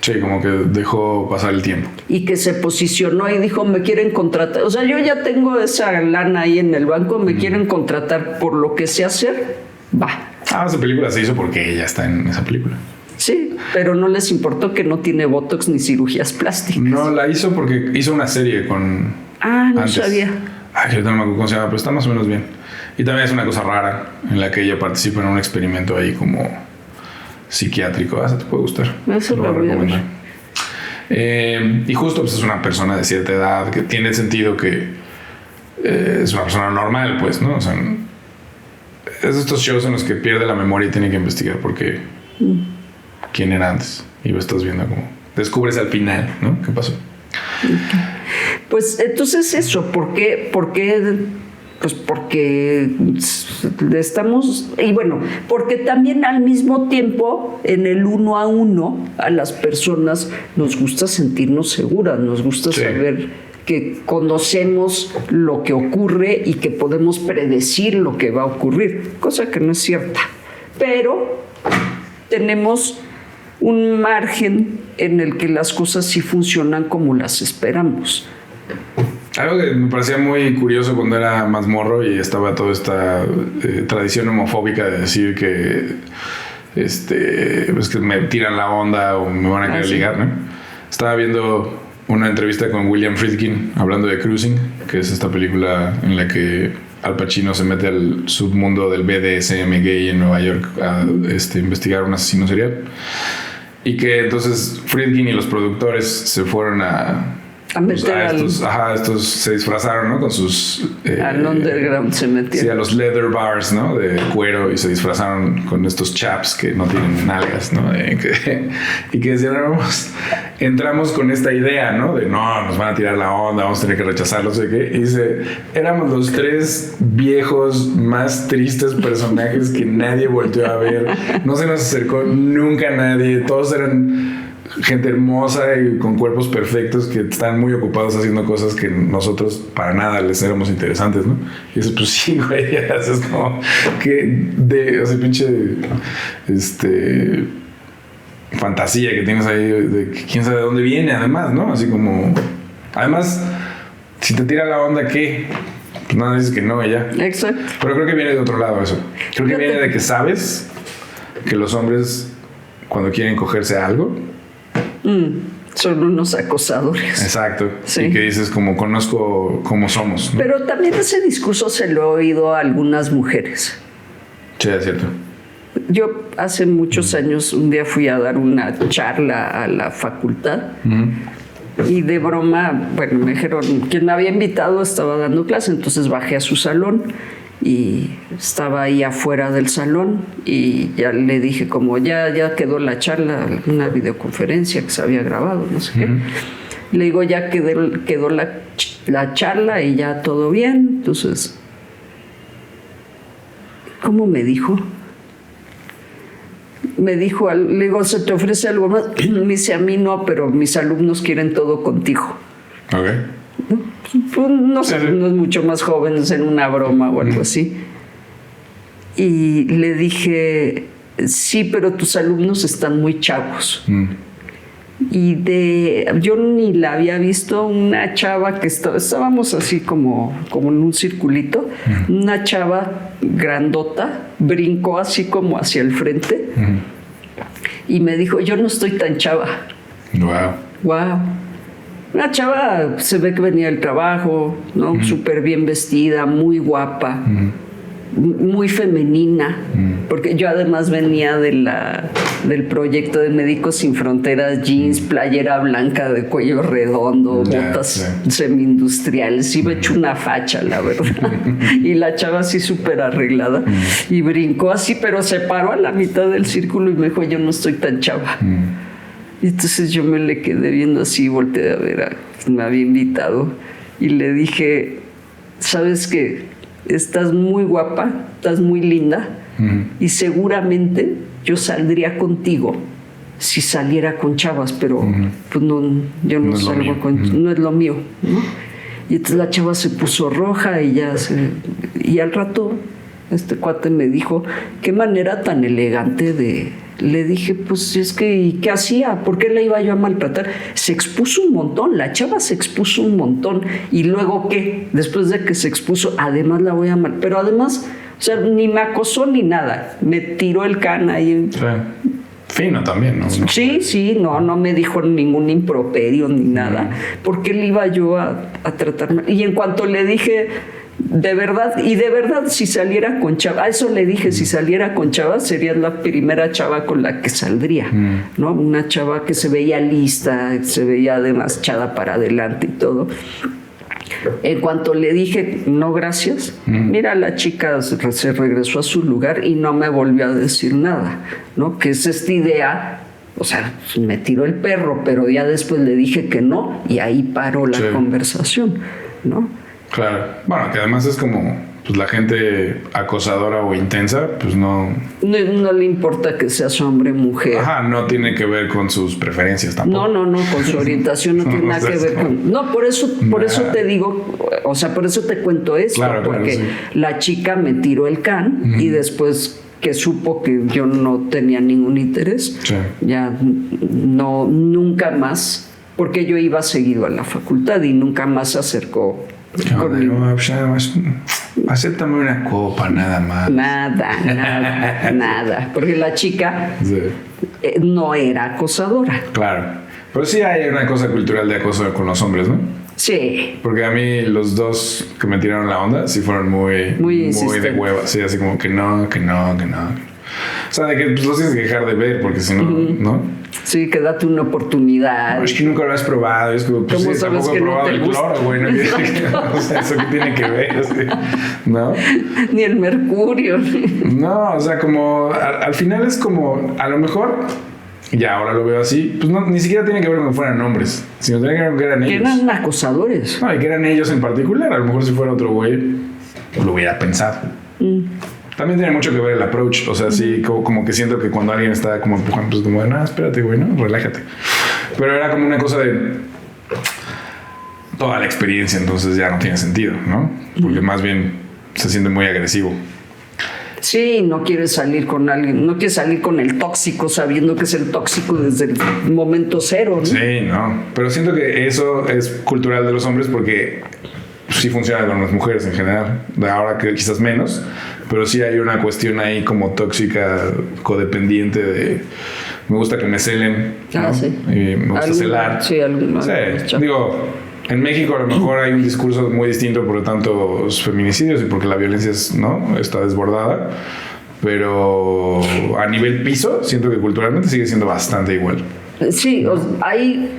Sí, como que dejó pasar el tiempo. Y que se posicionó y dijo, me quieren contratar. O sea, yo ya tengo esa lana ahí en el banco, me quieren contratar por lo que sé hacer, va. Esa película se hizo porque ella está en esa película. Sí, pero no les importó que no tiene botox ni cirugías plásticas. No, la hizo porque hizo una serie con... No antes. Sabía. Yo no me acuerdo cómo se llama, pero está más o menos bien. Y también es una cosa rara en la que ella participa en un experimento ahí como psiquiátrico. Esa te puede gustar. Eso lo voy a ver. Y justo pues es una persona de cierta edad que tiene sentido que es una persona normal, pues, ¿no? O sea, es de estos shows en los que pierde la memoria y tiene que investigar por qué, quién era antes. Y lo estás viendo como descubres al final, ¿no? ¿Qué pasó? Okay. Pues entonces eso, ¿por qué? Pues porque estamos, y bueno, porque también al mismo tiempo en el 1 a 1 a las personas nos gusta sentirnos seguras, nos gusta saber que conocemos lo que ocurre y que podemos predecir lo que va a ocurrir, cosa que no es cierta, pero tenemos un margen en el que las cosas sí funcionan como las esperamos. Algo que me parecía muy curioso cuando era más morro y estaba toda esta tradición homofóbica de decir que pues que me tiran la onda o me van a querer ligar, ¿no? Estaba viendo una entrevista con William Friedkin hablando de Cruising, que es esta película en la que Al Pacino se mete al submundo del BDSM gay en Nueva York a investigar un asesino serial. Y que entonces Friedkin y los productores se fueron a estos se disfrazaron, ¿no? Con sus... al underground se metieron. Sí, a los leather bars, ¿no? De cuero, y se disfrazaron con estos chaps que no tienen nalgas, ¿no? Y que decían, entramos con esta idea, ¿no? De no, nos van a tirar la onda, vamos a tener que rechazarlos, no sé qué. Y dice, éramos los 3 viejos más tristes personajes que nadie volteó a ver. No se nos acercó nunca nadie. Todos eran gente hermosa y con cuerpos perfectos que están muy ocupados haciendo cosas que nosotros para nada les éramos interesantes, ¿no? Y eso, pues sí, güey, es como que o sea, pinche fantasía que tienes ahí de quién sabe de dónde viene, además, ¿no? Así como, además, si te tira la onda, ¿qué? Pues nada, dices que no, y ya. Exacto. Pero creo que viene de otro lado eso. Creo que viene de que sabes que los hombres, cuando quieren cogerse a algo, son unos acosadores. Exacto. Sí. Y que dices, como conozco cómo somos, ¿no? Pero también ese discurso se lo he oído a algunas mujeres. Sí, es cierto. Yo hace muchos años un día fui a dar una charla a la facultad y de broma, bueno, me dijeron, quien me había invitado estaba dando clase, entonces bajé a su salón y estaba ahí afuera del salón y ya le dije como ya quedó la charla, una videoconferencia que se había grabado, no sé qué. Le digo, ya quedó la charla y ya todo bien. Entonces, ¿cómo me dijo? Me dijo, le digo, ¿se te ofrece algo más? Me dice, a mí no, pero mis alumnos quieren todo contigo. Ok. Pues, no sé, unos mucho más jóvenes en una broma o algo así. Y le dije, sí, pero tus alumnos están muy chavos. Y yo ni la había visto, una chava que estábamos así como en un circulito, una chava grandota, brincó así como hacia el frente y me dijo, yo no estoy tan chava. Wow. Una chava, se ve que venía del trabajo, ¿no? Súper bien vestida, muy guapa, muy femenina, porque yo además venía del proyecto de Médicos Sin Fronteras, jeans, playera blanca de cuello redondo, botas semi-industriales, iba hecho una facha, la verdad. Y la chava así súper arreglada, y brincó así, pero se paró a la mitad del círculo y me dijo, yo no estoy tan chava. Y entonces yo me le quedé viendo así, volteé a ver a quien me había invitado y le dije, ¿sabes qué? Estás muy guapa, estás muy linda y seguramente yo saldría contigo si saliera con chavas, pero pues no, yo no salgo con... No es lo mío, ¿no? Y entonces la chava se puso roja y y al rato este cuate me dijo, qué manera tan elegante de... Le dije, pues es que, ¿y qué hacía? ¿Por qué la iba yo a maltratar? Se expuso un montón, la chava se expuso un montón. ¿Y luego qué? Después de que se expuso, además la voy a mal... Pero además, o sea, ni me acosó ni nada. Me tiró el can ahí. Sí. Fino también, ¿no? Sí, no me dijo ningún improperio ni nada. ¿Por qué le iba yo a tratar mal? Y en cuanto le dije... De verdad, si saliera con chava, a eso le dije, si saliera con chava, sería la primera chava con la que saldría, ¿no? Una chava que se veía lista, se veía además echada para adelante y todo. En cuanto le dije, no, gracias, mira, la chica se regresó a su lugar y no me volvió a decir nada, ¿no? Que es esta idea. O sea, me tiró el perro, pero ya después le dije que no y ahí paró la conversación, ¿no? Claro. Bueno, que además es como pues la gente acosadora o intensa, pues no le importa que seas hombre o mujer. Ajá, no tiene que ver con sus preferencias tampoco. No, con su orientación no tiene nada que ver con... No, por eso te digo, o sea, por eso te cuento esto, claro, porque sí. La chica me tiró el can y después que supo que yo no tenía ningún interés, ya no, nunca más, porque yo iba seguido a la facultad y nunca más se acercó. Acéptame una copa, nada más. Nada. Porque la chica no era acosadora. Claro. Pero sí hay una cosa cultural de acoso con los hombres, ¿no? Sí. Porque a mí los dos que me tiraron la onda sí fueron muy de hueva. Sí, así como que no. O sea, de que pues, los tienes que dejar de ver porque si no, ¿no? Sí, que date una oportunidad. No, es que nunca lo has probado. Es como, pues ¿cómo sí, sabes tampoco que he probado no te el gusta? cloro, güey. ¿No? O sea, eso que tiene que ver, así, ¿no? Ni el mercurio. No, o sea, como al final es como, a lo mejor, ya ahora lo veo así, pues no, ni siquiera tiene que ver con que fueran hombres, sino tiene que ver con que eran ellos. Que eran acosadores. No, y que eran ellos en particular. A lo mejor si fuera otro güey, lo hubiera pensado. También tiene mucho que ver el approach. O sea, sí, como que siento que cuando alguien está como empujando, pues como de, no, espérate, güey, no, relájate. Pero era como una cosa de toda la experiencia, entonces ya no tiene sentido, ¿no? Porque más bien se siente muy agresivo. Sí, no quieres salir con alguien, no quieres salir con el tóxico sabiendo que es el tóxico desde el momento cero, ¿no? Sí, no. Pero siento que eso es cultural de los hombres porque sí funciona con las mujeres en general. Ahora que quizás menos, pero sí hay una cuestión ahí como tóxica, codependiente de me gusta que me celen, ¿no? Sí. Y me gusta celar. Sí, digo, en México a lo mejor hay un discurso muy distinto por tantos feminicidios y porque la violencia está desbordada, pero a nivel piso siento que culturalmente sigue siendo bastante igual. Sí, hay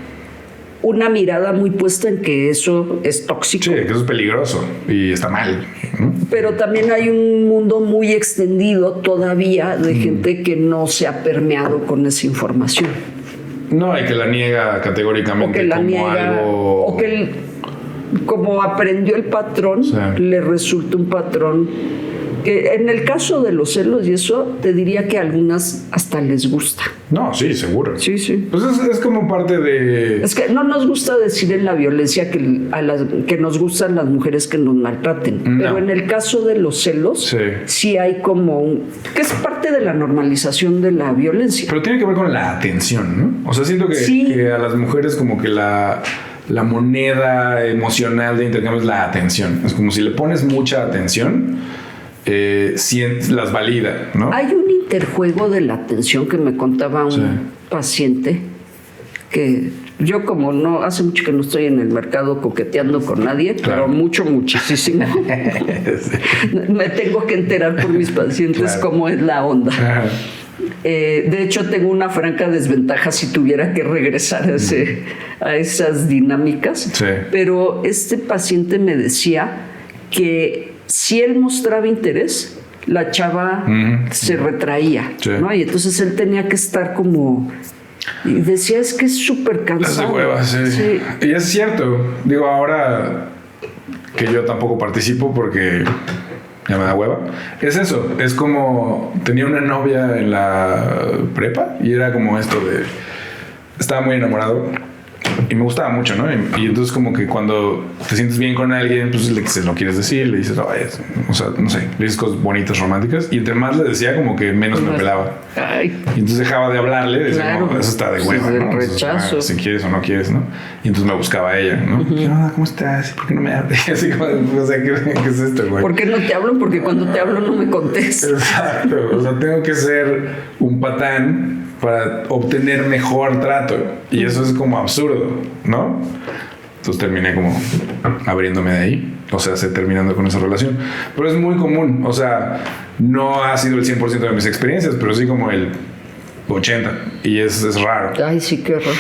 una mirada muy puesta en que eso es tóxico. Sí, que eso es peligroso y está mal, ¿no? Pero también hay un mundo muy extendido todavía de gente que no se ha permeado con esa información. No, y que la niega categóricamente o que la como niega, algo... o que como aprendió el patrón, le resulta un patrón que en el caso de los celos y eso, te diría que a algunas hasta les gusta. No, sí, seguro. Sí. Pues es como parte de... Es que no nos gusta decir en la violencia que nos gustan las mujeres que nos maltraten. No. Pero en el caso de los celos, sí hay como que es parte de la normalización de la violencia. Pero tiene que ver con la atención, ¿no? O sea, siento que a las mujeres como que la moneda emocional de intercambio es la atención. Es como si le pones mucha atención... las valida, ¿no? Hay un interjuego de la atención que me contaba un paciente que yo como no hace mucho que no estoy en el mercado coqueteando con nadie, pero muchísimo me tengo que enterar por mis pacientes cómo es la onda. De hecho tengo una franca desventaja si tuviera que regresar a esas dinámicas, pero este paciente me decía que si él mostraba interés, la chava se retraía, ¿no? Y entonces él tenía que estar como Y decía, es que es súper cansado. Es de hueva, sí. Y es cierto. Digo, ahora que yo tampoco participo porque ya me da hueva. Es eso. Es como... Tenía una novia en la prepa y era como esto de... Estaba muy enamorado y me gustaba mucho, ¿no? Y entonces como que cuando te sientes bien con alguien, pues se lo quieres decir, le dices, o sea, no sé, le dices cosas bonitas, románticas, y entre más le decía, como que menos me pelaba. Ay. Y entonces dejaba de hablarle, decía, Claro. no, eso está de hueva, Sí, ¿no? rechazo. Si quieres o no quieres, ¿no? Y entonces me buscaba a ella, ¿no? ¿Qué onda? ¿Cómo estás? ¿Por qué no me hablas? Así como, o sea, ¿qué es esto, güey? ¿Por qué no te hablo? Porque cuando te hablo no me contestas. Exacto. O sea, tengo que ser un patán para obtener mejor trato. Y eso es como absurdo, ¿no? Entonces terminé como abriéndome de ahí. O sea, terminando con esa relación. Pero es muy común. O sea, no ha sido el 100% de mis experiencias, pero sí como el 80%. Y es raro. Ay, sí, qué horror.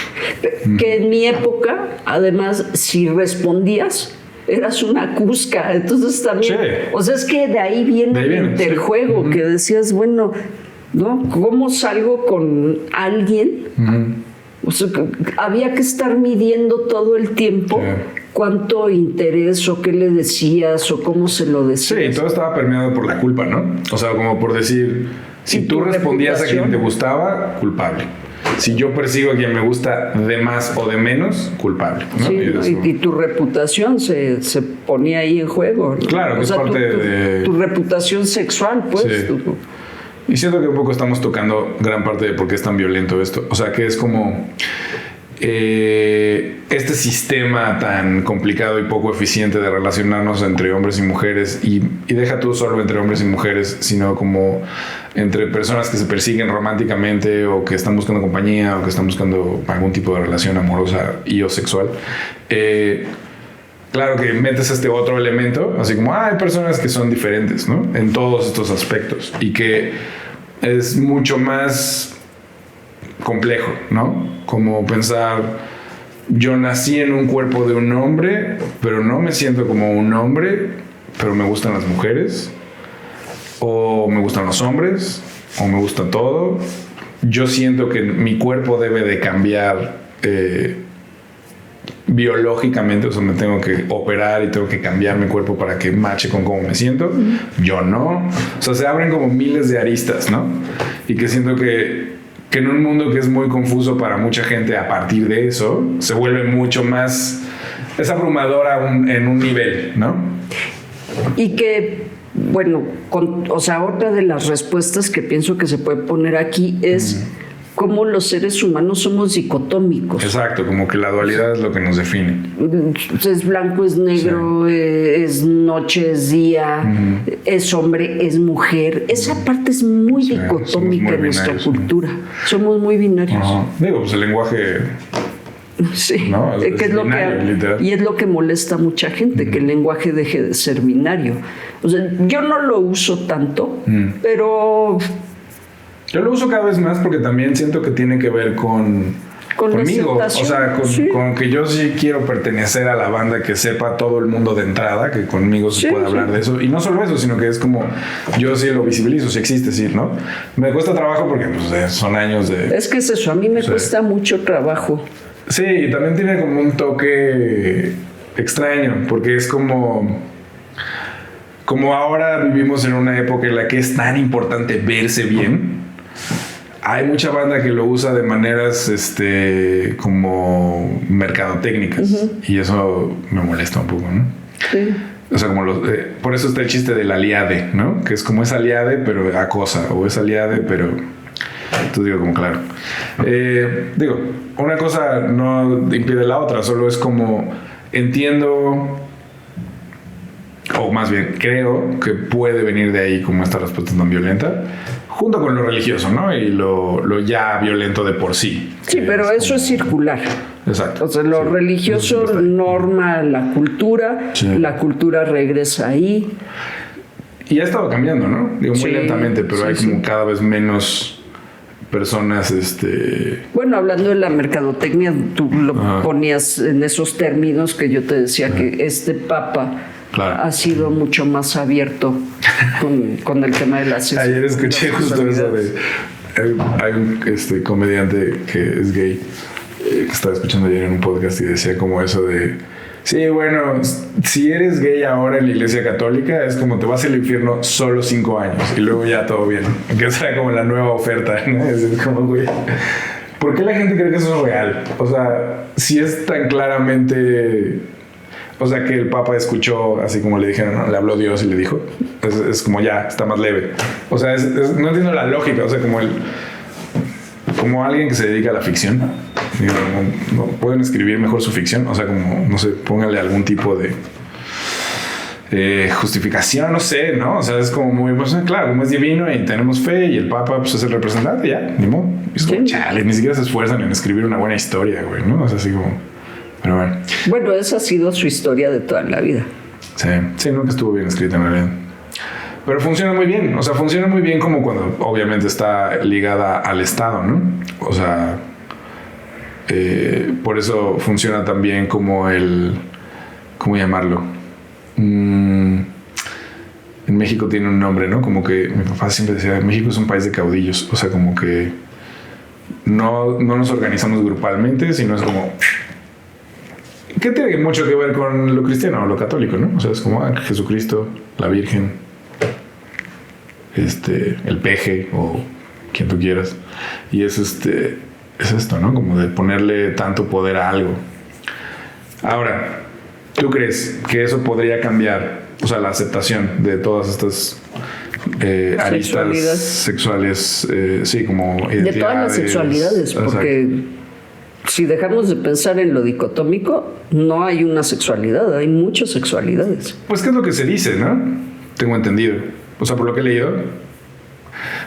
Que en mi época, además, si respondías, eras una cusca. Entonces también... Sí. O sea, es que de ahí viene el juego, que decías, bueno, ¿no? ¿Cómo salgo con alguien? O sea, había que estar midiendo todo el tiempo cuánto interés o qué le decías o cómo se lo decías. Sí, todo estaba permeado por la culpa, ¿no? O sea, como por decir, si tú respondías a quien te gustaba, culpable. Si yo persigo a quien me gusta de más o de menos, culpable, ¿no? Sí, y tu reputación se ponía ahí en juego, ¿no? Claro, que es parte de... Tu reputación sexual, pues. Sí. Y siento que un poco estamos tocando gran parte de por qué es tan violento esto. O sea, que es como este sistema tan complicado y poco eficiente de relacionarnos entre hombres y mujeres, y deja tú solo entre hombres y mujeres, sino como entre personas que se persiguen románticamente o que están buscando compañía o que están buscando algún tipo de relación amorosa y o sexual. Claro que metes este otro elemento, así como hay personas que son diferentes, ¿no? En todos estos aspectos, y que es mucho más complejo, ¿no? Como pensar, yo nací en un cuerpo de un hombre, pero no me siento como un hombre, pero me gustan las mujeres, o me gustan los hombres, o me gusta todo. Yo siento que mi cuerpo debe de cambiar biológicamente, o sea, me tengo que operar y tengo que cambiar mi cuerpo para que mache con cómo me siento. Yo no. O sea, se abren como miles de aristas, ¿no? Y que siento que en un mundo que es muy confuso para mucha gente, a partir de eso, se vuelve mucho más... Es abrumadora en un nivel, ¿no? Y que, bueno, o sea, otra de las respuestas que pienso que se puede poner aquí es... cómo los seres humanos somos dicotómicos. Exacto, como que la dualidad es lo que nos define. Es blanco, es negro, es noche, es día, es hombre, es mujer. Esa parte es muy dicotómica en nuestra cultura. Somos muy binarios. Digo, pues el lenguaje... Sí, ¿no? que es lo binario, y es lo que molesta a mucha gente, que el lenguaje deje de ser binario. O sea, yo no lo uso tanto, pero... Yo lo uso cada vez más porque también siento que tiene que ver conmigo. O sea, con que yo sí quiero pertenecer a la banda, que sepa todo el mundo de entrada, que conmigo se puede hablar de eso. Y no solo eso, sino que es como yo sí lo visibilizo, si existe, sí, ¿no? Me cuesta trabajo porque pues, son años de... Es que es eso, a mí me cuesta mucho trabajo. Sí, y también tiene como un toque extraño, porque es como ahora vivimos en una época en la que es tan importante verse bien. Hay mucha banda que lo usa de maneras como mercadotécnicas, y eso me molesta un poco, ¿no? Sí. O sea, como por eso está el chiste del aliade, ¿no? Que es como es aliade pero acosa, o es aliade pero... Entonces digo como claro. Digo, una cosa no impide la otra, solo es como entiendo, o más bien creo que puede venir de ahí como esta respuesta tan violenta, junto con lo religioso, ¿no? Y lo ya violento de por sí. Sí, pero eso es circular. Exacto. O sea, lo religioso norma la cultura, la cultura regresa ahí. Y ha estado cambiando, ¿no? Digo, muy lentamente, pero hay como cada vez menos personas, Bueno, hablando de la mercadotecnia, tú lo ponías en esos términos que yo te decía, que este papa Claro. ha sido mucho más abierto con el tema de la sexualidad. Ayer escuché justo eso de... Hay un comediante que es gay que estaba escuchando ayer en un podcast y decía como eso de... Sí, bueno, si eres gay ahora en la iglesia católica es como te vas al infierno solo 5 años y luego ya todo bien. Que será como la nueva oferta, ¿no? Es como, güey, ¿por qué la gente cree que eso es real? O sea, si es tan claramente... O sea, que el Papa escuchó, así como le dijeron, ¿no? Le habló Dios y le dijo. Es como ya, está más leve. O sea, no entiendo la lógica. O sea, como alguien que se dedica a la ficción. Digo, no pueden escribir mejor su ficción. O sea, como, no sé, póngale algún tipo de justificación, no sé, ¿no? O sea, es como muy, pues, claro, como es divino y tenemos fe y el Papa pues, es el representante, ya, ni modo. Es como, chale, ni siquiera se esfuerzan en escribir una buena historia, güey, ¿no? O sea, así como... Pero bueno. Bueno, esa ha sido su historia de toda la vida. Sí, nunca estuvo bien escrita en realidad. Pero funciona muy bien. O sea, funciona muy bien como cuando obviamente está ligada al Estado, ¿no? O sea, por eso funciona también como ¿cómo llamarlo? En México tiene un nombre, ¿no? Como que mi papá siempre decía, México es un país de caudillos. O sea, como que no nos organizamos grupalmente, sino es como... que tiene mucho que ver con lo cristiano o lo católico, ¿no? O sea, es como Jesucristo, la Virgen, el peje o quien tú quieras. Y es esto, ¿no? Como de ponerle tanto poder a algo. Ahora, ¿tú crees que eso podría cambiar? O sea, la aceptación de todas estas aristas sexuales, sí, como identidades. De todas las sexualidades, porque... Exacto. Si dejamos de pensar en lo dicotómico, no hay una sexualidad, hay muchas sexualidades. Pues, ¿qué es lo que se dice, no? Tengo entendido. O sea, por lo que he leído.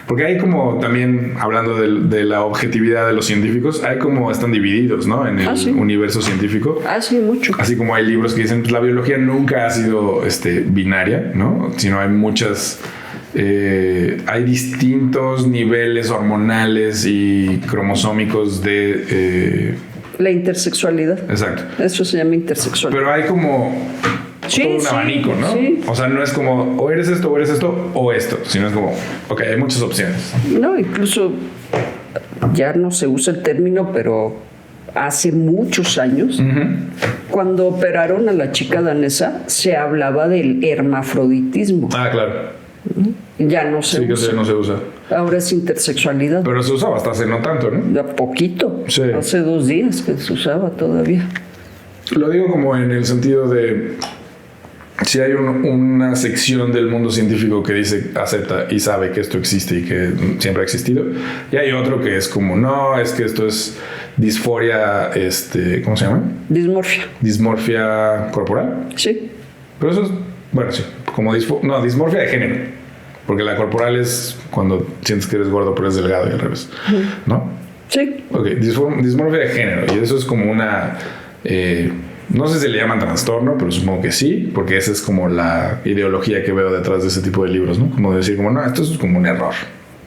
Porque hay como también, hablando de la objetividad de los científicos, hay como están divididos, ¿no? En el universo científico. Sí, mucho. Así como hay libros que dicen, pues la biología nunca ha sido binaria, ¿no? Sino hay muchas... hay distintos niveles hormonales y cromosómicos de... la intersexualidad. Exacto. Eso se llama intersexualidad. Pero hay como todo un abanico, ¿no? Sí. O sea, no es como o eres esto o esto, sino es como, ok, hay muchas opciones. No, incluso ya no se usa el término, pero hace muchos años, cuando operaron a la chica danesa, se hablaba del hermafroditismo. Claro. Ya no se usa. Sí, que no se usa. Ahora es intersexualidad. Pero se usaba hasta hace no tanto, ¿no? Ya poquito. Sí. Hace 2 días que se usaba todavía. Lo digo como en el sentido de... Si hay una sección del mundo científico que dice, acepta y sabe que esto existe y que siempre ha existido. Y hay otro que es como, no, es que esto es disforia, ¿cómo se llama? Dismorfia. Dismorfia corporal. Sí. Pero eso es, bueno, sí, como dismorfia de género. Porque la corporal es cuando sientes que eres gordo pero eres delgado y al revés, ¿no? Sí. Ok, dismorfia de género. Y eso es como una... no sé si le llaman trastorno, pero supongo que sí, porque esa es como la ideología que veo detrás de ese tipo de libros, ¿no? Como decir, como, no, esto es como un error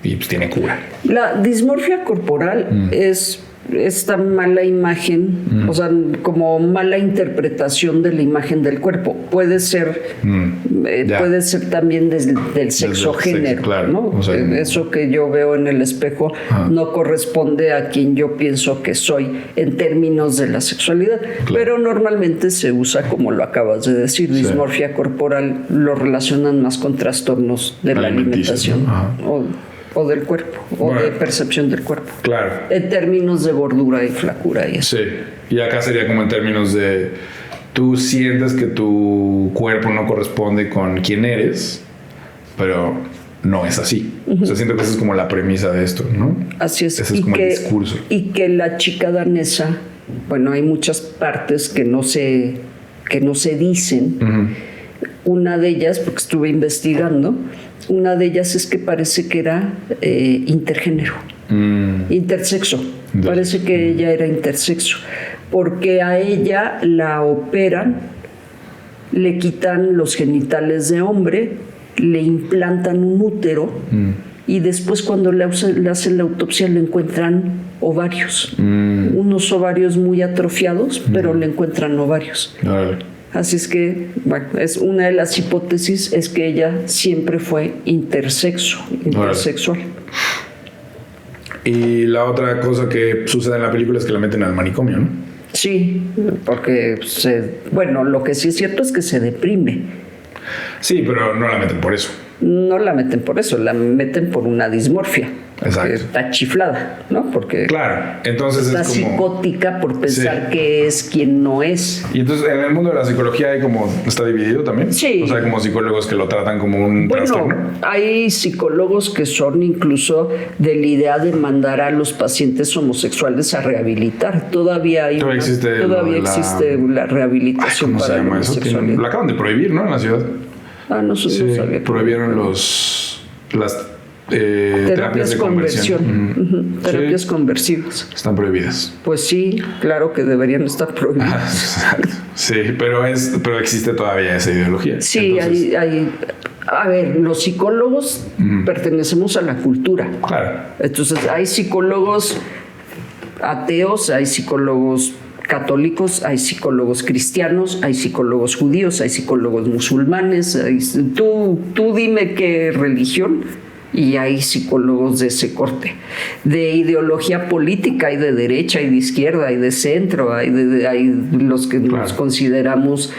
y pues tiene cura. La dismorfia corporal es esta mala imagen, o sea, como mala interpretación de la imagen del cuerpo. Puede ser, puede ser también del sexo género, claro. ¿no? O sea, eso que yo veo en el espejo no corresponde a quien yo pienso que soy en términos de la sexualidad, pero normalmente se usa como lo acabas de decir, dismorfia corporal, lo relacionan más con trastornos de la alimentación o del cuerpo, o de percepción del cuerpo. Claro. En términos de gordura y flacura y eso. Sí. Y acá sería como en términos de tú sientes que tu cuerpo no corresponde con quién eres, pero no es así. O sea, siento que esa es como la premisa de esto, ¿no? Así es. Ese es como el discurso. Y que la chica danesa, bueno, hay muchas partes que no se dicen. Una de ellas, porque estuve investigando, una de ellas es que parece que era intergénero, intersexo. Parece que ella era intersexo, porque a ella la operan, le quitan los genitales de hombre, le implantan un útero y después cuando le hacen la autopsia le encuentran ovarios, unos ovarios muy atrofiados, pero le encuentran ovarios. Así es que, bueno, es una de las hipótesis es que ella siempre fue intersexual. Y la otra cosa que sucede en la película es que la meten al manicomio, ¿no? Sí, porque lo que sí es cierto es que se deprime. Sí, pero no la meten por eso. No la meten por eso, la meten por una dismorfia. Exacto. Está chiflada, ¿no? Porque claro, entonces está es como psicótica por pensar que es quien no es. Y entonces en el mundo de la psicología está dividido también. Sí. O sea, hay como psicólogos que lo tratan como un trastorno. Hay psicólogos que son incluso de la idea de mandar a los pacientes homosexuales a rehabilitar. Todavía existe la rehabilitación. ¿Cómo para se llama eso? Lo acaban de prohibir, ¿no? En la ciudad. No sabía. Prohibieron las terapias de conversión. Terapias conversivas. Están prohibidas. Pues sí, claro que deberían estar prohibidas. Exacto. Sí, pero existe todavía esa ideología. Sí, entonces, a ver, los psicólogos pertenecemos a la cultura. Claro. Entonces hay psicólogos ateos, hay psicólogos católicos, hay psicólogos cristianos, hay psicólogos judíos, hay psicólogos musulmanes. Tú dime qué religión y hay psicólogos de ese corte. De ideología política, hay de derecha, hay de izquierda, hay de centro, hay los que nos consideramos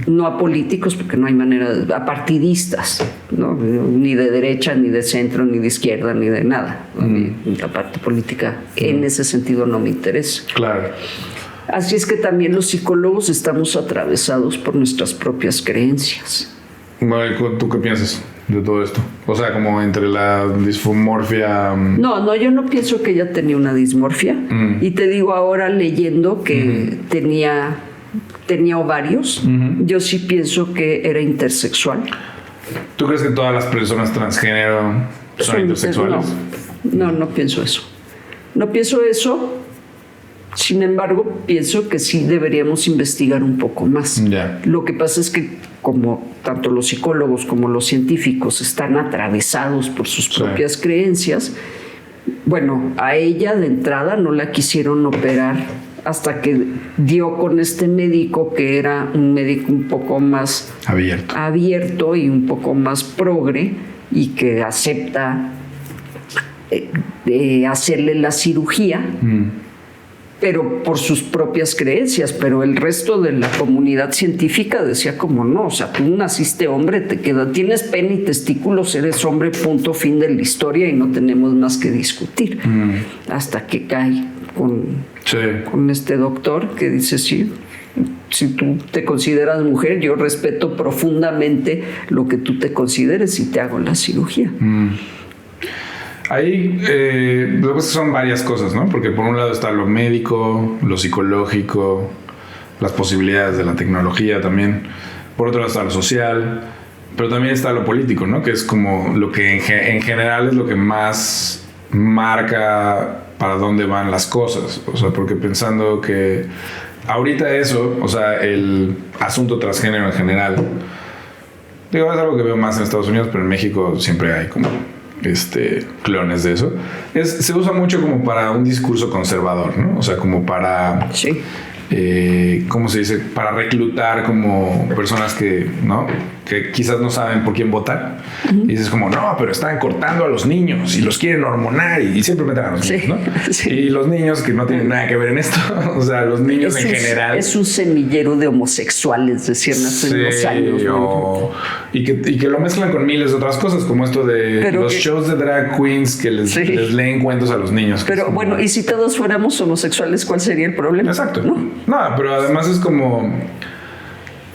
no apolíticos, porque no hay manera, apartidistas, ¿no? Ni de derecha, ni de centro, ni de izquierda, ni de nada. La parte política en ese sentido no me interesa. Claro. Así es que también los psicólogos estamos atravesados por nuestras propias creencias. Bueno, ¿tú qué piensas de todo esto? O sea, como entre la dismorfia. No, yo no pienso que ella tenía una dismorfia. Y te digo ahora leyendo que tenía ovarios. Yo sí pienso que era intersexual. ¿Tú crees que todas las personas transgénero son intersexuales? No pienso eso. No pienso eso. Sin embargo, pienso que sí deberíamos investigar un poco más. Yeah. Lo que pasa es que como tanto los psicólogos como los científicos están atravesados por sus propias creencias, bueno, a ella de entrada no la quisieron operar hasta que dio con este médico que era un médico un poco más abierto y un poco más progre y que acepta hacerle la cirugía, pero por sus propias creencias. Pero el resto de la comunidad científica decía como no, o sea, tú naciste hombre, tienes pene y testículos, eres hombre, punto, fin de la historia y no tenemos más que discutir. Hasta que cae con este doctor que dice sí, si tú te consideras mujer, yo respeto profundamente lo que tú te consideres y te hago la cirugía. Ahí son varias cosas, ¿no? Porque por un lado está lo médico, lo psicológico, las posibilidades de la tecnología también. Por otro lado está lo social, pero también está lo político, ¿no? Que es como lo que en general es lo que más marca para dónde van las cosas. O sea, porque pensando que ahorita eso, o sea, el asunto transgénero en general, digo, es algo que veo más en Estados Unidos, pero en México siempre hay como clones de eso. Se usa mucho como para un discurso conservador, ¿no? O sea, como para... Sí. ¿Cómo se dice? Para reclutar como personas que quizás no saben por quién votar. Y dices como, no, pero están cortando a los niños y los quieren hormonar y siempre meten a los niños, ¿no? Sí. Y los niños que no tienen nada que ver en esto, o sea, los niños en general. Es un semillero de homosexuales, decían hace unos años. Y que lo mezclan con miles de otras cosas, como esto de shows de drag queens que les leen cuentos a los niños. Pero bueno, y si todos fuéramos homosexuales, ¿cuál sería el problema? Exacto. No, pero además es como...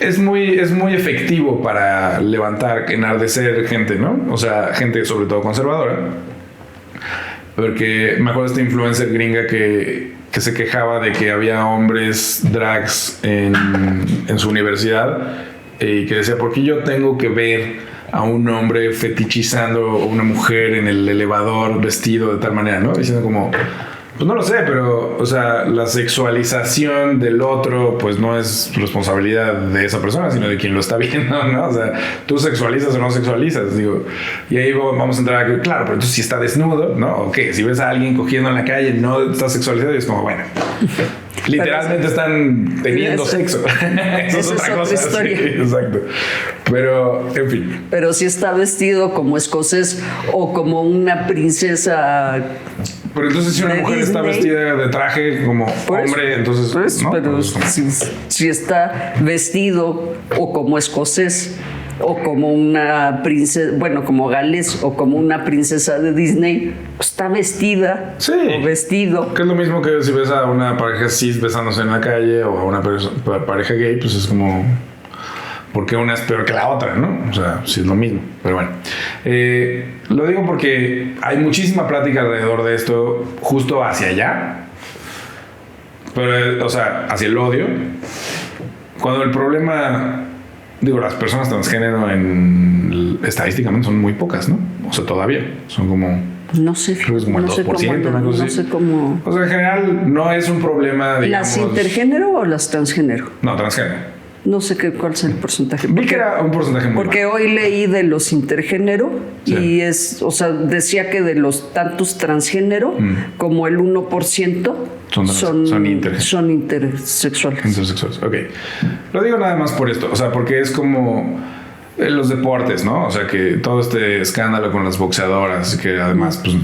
Es muy efectivo para levantar, enardecer gente, ¿no? O sea, gente sobre todo conservadora. Porque me acuerdo de esta influencer gringa que se quejaba de que había hombres drags en su universidad y que decía, ¿por qué yo tengo que ver a un hombre fetichizando a una mujer en el elevador vestido de tal manera, ¿no? Diciendo como... Pues no lo sé, pero, o sea, la sexualización del otro, pues no es responsabilidad de esa persona, sino de quien lo está viendo, ¿no? O sea, tú sexualizas o no sexualizas, digo. Y ahí vamos a entrar a que, claro, pero entonces si está desnudo, ¿no? O que si ves a alguien cogiendo en la calle, no está sexualizado, y es como, bueno, Literalmente están teniendo sexo. Eso es otra cosa. Historia. Sí, exacto. Pero, en fin. Pero si está vestido como escocés o como una princesa. Pero entonces si una mujer está vestida de traje como hombre, entonces... ¿no? Pero si está vestido o como escocés o como una princesa, bueno, como galés o como una princesa de Disney, está vestida o vestido. Que es lo mismo que si ves a una pareja cis besándose en la calle o a una pareja gay, pues es como... porque una es peor que la otra, ¿no? O sea, sí es lo mismo. Pero bueno. Lo digo porque hay muchísima plática alrededor de esto justo hacia allá. Pero, o sea, hacia el odio. Cuando el problema... Digo, las personas transgénero estadísticamente son muy pocas, ¿no? O sea, todavía. Son como... No sé. Creo que es como el 2%, una cosa así. No sé cómo... O sea, en general no es un problema, digamos... ¿Las intergénero o las transgénero? No, transgénero. No sé cuál es el porcentaje. Vi que era un porcentaje muy Porque bajo. Hoy leí de los intergénero y o sea, decía que de los tantos transgénero, como el 1% son intersexuales. Intersexuales, ok. Lo digo nada más por esto, o sea, porque es como los deportes, ¿no? O sea, que todo este escándalo con las boxeadoras, que además pues,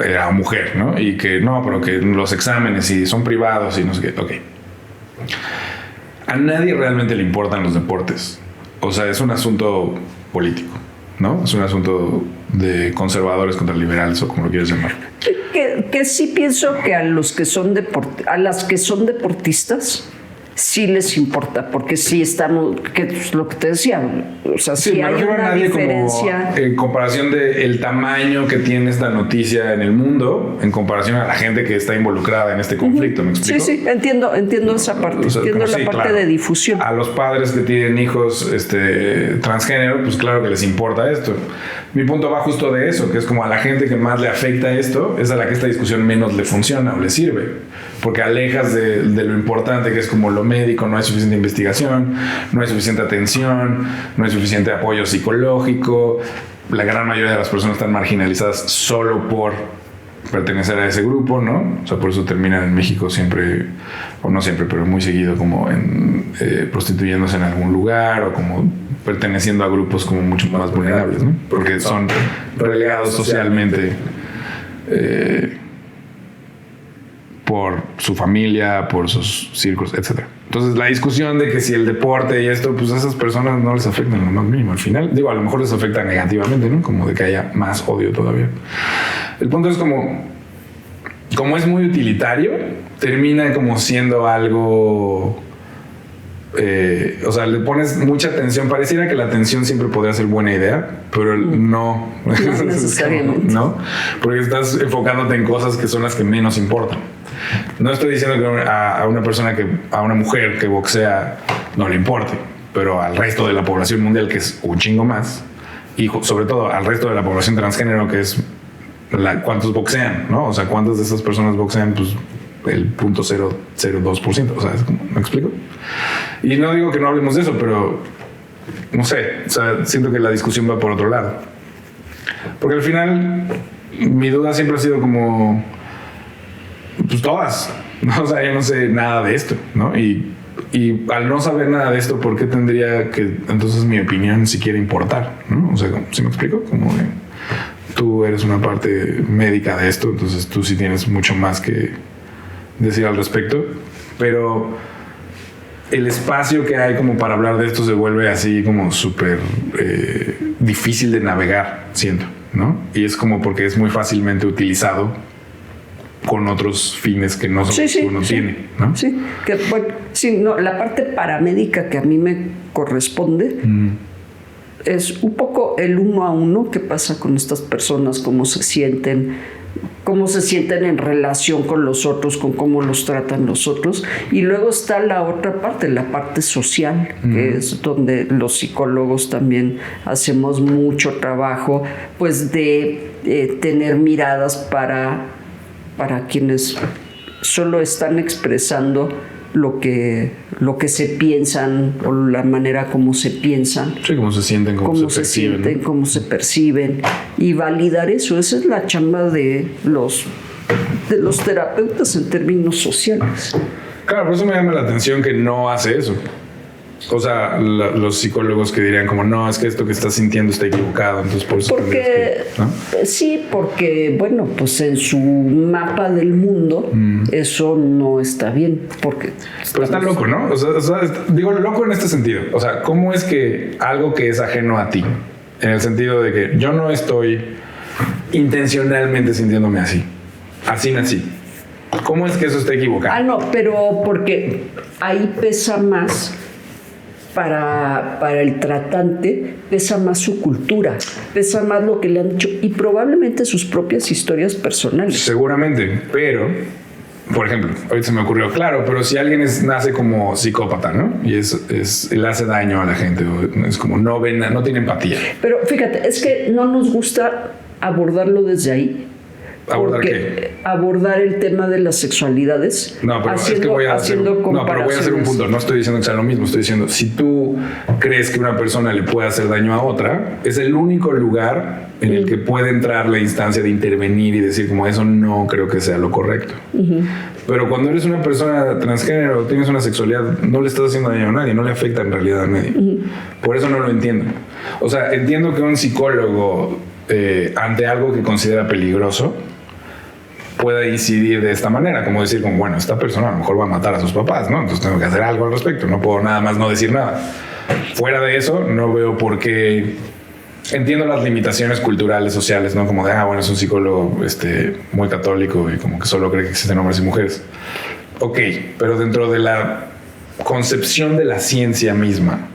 era mujer, ¿no? Y que no, pero que los exámenes y son privados y no sé qué, ok. A nadie realmente le importan los deportes. O sea, es un asunto político, ¿no? Es un asunto de conservadores contra liberales o como lo quieras llamar. Que sí pienso que a las que son deportistas sí les importa, porque sí estamos, que es lo que te decía, o sea, sí hay una diferencia. Como en comparación del tamaño que tiene esta noticia en el mundo, en comparación a la gente que está involucrada en este conflicto, ¿me explico? Sí, entiendo esa parte, o sea, entiendo la parte claro, de difusión. A los padres que tienen hijos transgénero, pues claro que les importa esto. Mi punto va justo de eso, que es como a la gente que más le afecta esto, es a la que esta discusión menos le funciona o le sirve, porque alejas de lo importante que es como lo médico, no hay suficiente investigación, no hay suficiente atención, no hay suficiente apoyo psicológico, la gran mayoría de las personas están marginalizadas solo por pertenecer a ese grupo, ¿no? O sea, por eso terminan en México siempre, o no siempre, pero muy seguido como prostituyéndose en algún lugar o como perteneciendo a grupos como mucho más vulnerables, ¿no? Porque son relegados socialmente por su familia, por sus círculos, etc. Entonces, la discusión de que si el deporte y esto, pues a esas personas no les afecta en lo más mínimo. Al final, digo, a lo mejor les afecta negativamente, ¿no? Como de que haya más odio todavía. El punto es como es muy utilitario, termina como siendo algo... o sea, le pones mucha atención. Pareciera que la atención siempre podría ser buena idea, pero no necesariamente. ¿no? Porque estás enfocándote en cosas que son las que menos importan. No estoy diciendo que a una mujer que boxea no le importe, pero al resto de la población mundial, que es un chingo más, y sobre todo al resto de la población transgénero, que es cuántos boxean, ¿no? O sea, cuántas de esas personas boxean, pues el 0.002%, o sea, ¿me explico? Y no digo que no hablemos de eso, pero no sé, o sea, siento que la discusión va por otro lado. Porque al final mi duda siempre ha sido como, pues todas, ¿no? O sea, yo no sé nada de esto, ¿no? Y al no saber nada de esto, ¿por qué tendría que entonces mi opinión siquiera importar, ¿no? O sea, ¿sí me explico? Como tú eres una parte médica de esto, entonces tú sí tienes mucho más que decir al respecto, pero el espacio que hay como para hablar de esto se vuelve así como súper difícil de navegar, siento, ¿no? Y es como porque es muy fácilmente utilizado con otros fines que no son uno tiene, ¿no? Sí, que bueno, sí, no, la parte paramédica que a mí me corresponde es un poco el 1 a 1 que pasa con estas personas, cómo se sienten en relación con los otros, con cómo los tratan los otros. Y luego está la otra parte, la parte social, que es donde los psicólogos también hacemos mucho trabajo, pues de tener miradas para quienes solo están expresando lo que se piensan o la manera como se piensan. Sí, cómo se sienten, cómo se perciben, ¿no? Cómo se perciben, y validar eso. Esa es la chamba de los terapeutas en términos sociales. Claro, por eso me llama la atención que no hace eso. O sea, los psicólogos que dirían como, no, es que esto que estás sintiendo está equivocado, entonces por eso porque, que, ¿no? Sí, porque, bueno, pues en su mapa del mundo eso no está bien. Porque pero está loco, ¿no? O sea, digo loco en este sentido. O sea, ¿cómo es que algo que es ajeno a ti, en el sentido de que yo no estoy intencionalmente sintiéndome así nací? ¿Cómo es que eso está equivocado? no, pero porque ahí pesa más para el tratante, pesa más su cultura, pesa más lo que le han dicho y probablemente sus propias historias personales. Seguramente, pero, por ejemplo, ahorita se me ocurrió, claro, pero si alguien nace como psicópata, ¿no? Y le hace daño a la gente, o es como no tiene empatía. Pero fíjate, es que no nos gusta abordarlo desde ahí. ¿Abordar qué? Abordar el tema de las sexualidades. No, pero es que voy a hacer un punto. No estoy diciendo que sea lo mismo. Estoy diciendo, si tú crees que una persona le puede hacer daño a otra, es el único lugar en el que puede entrar la instancia de intervenir y decir como eso no creo que sea lo correcto. Pero cuando eres una persona transgénero, tienes una sexualidad, no le estás haciendo daño a nadie, no le afecta en realidad a nadie. Por eso no lo entiendo. O sea, entiendo que un psicólogo ante algo que considera peligroso pueda incidir de esta manera, como decir, como, bueno, esta persona a lo mejor va a matar a sus papás, ¿no? Entonces tengo que hacer algo al respecto, no puedo nada más no decir nada. Fuera de eso, no veo por qué. Entiendo las limitaciones culturales, sociales, ¿no? Como de, bueno, es un psicólogo muy católico y como que solo cree que existen hombres y mujeres. Ok, pero dentro de la concepción de la ciencia misma,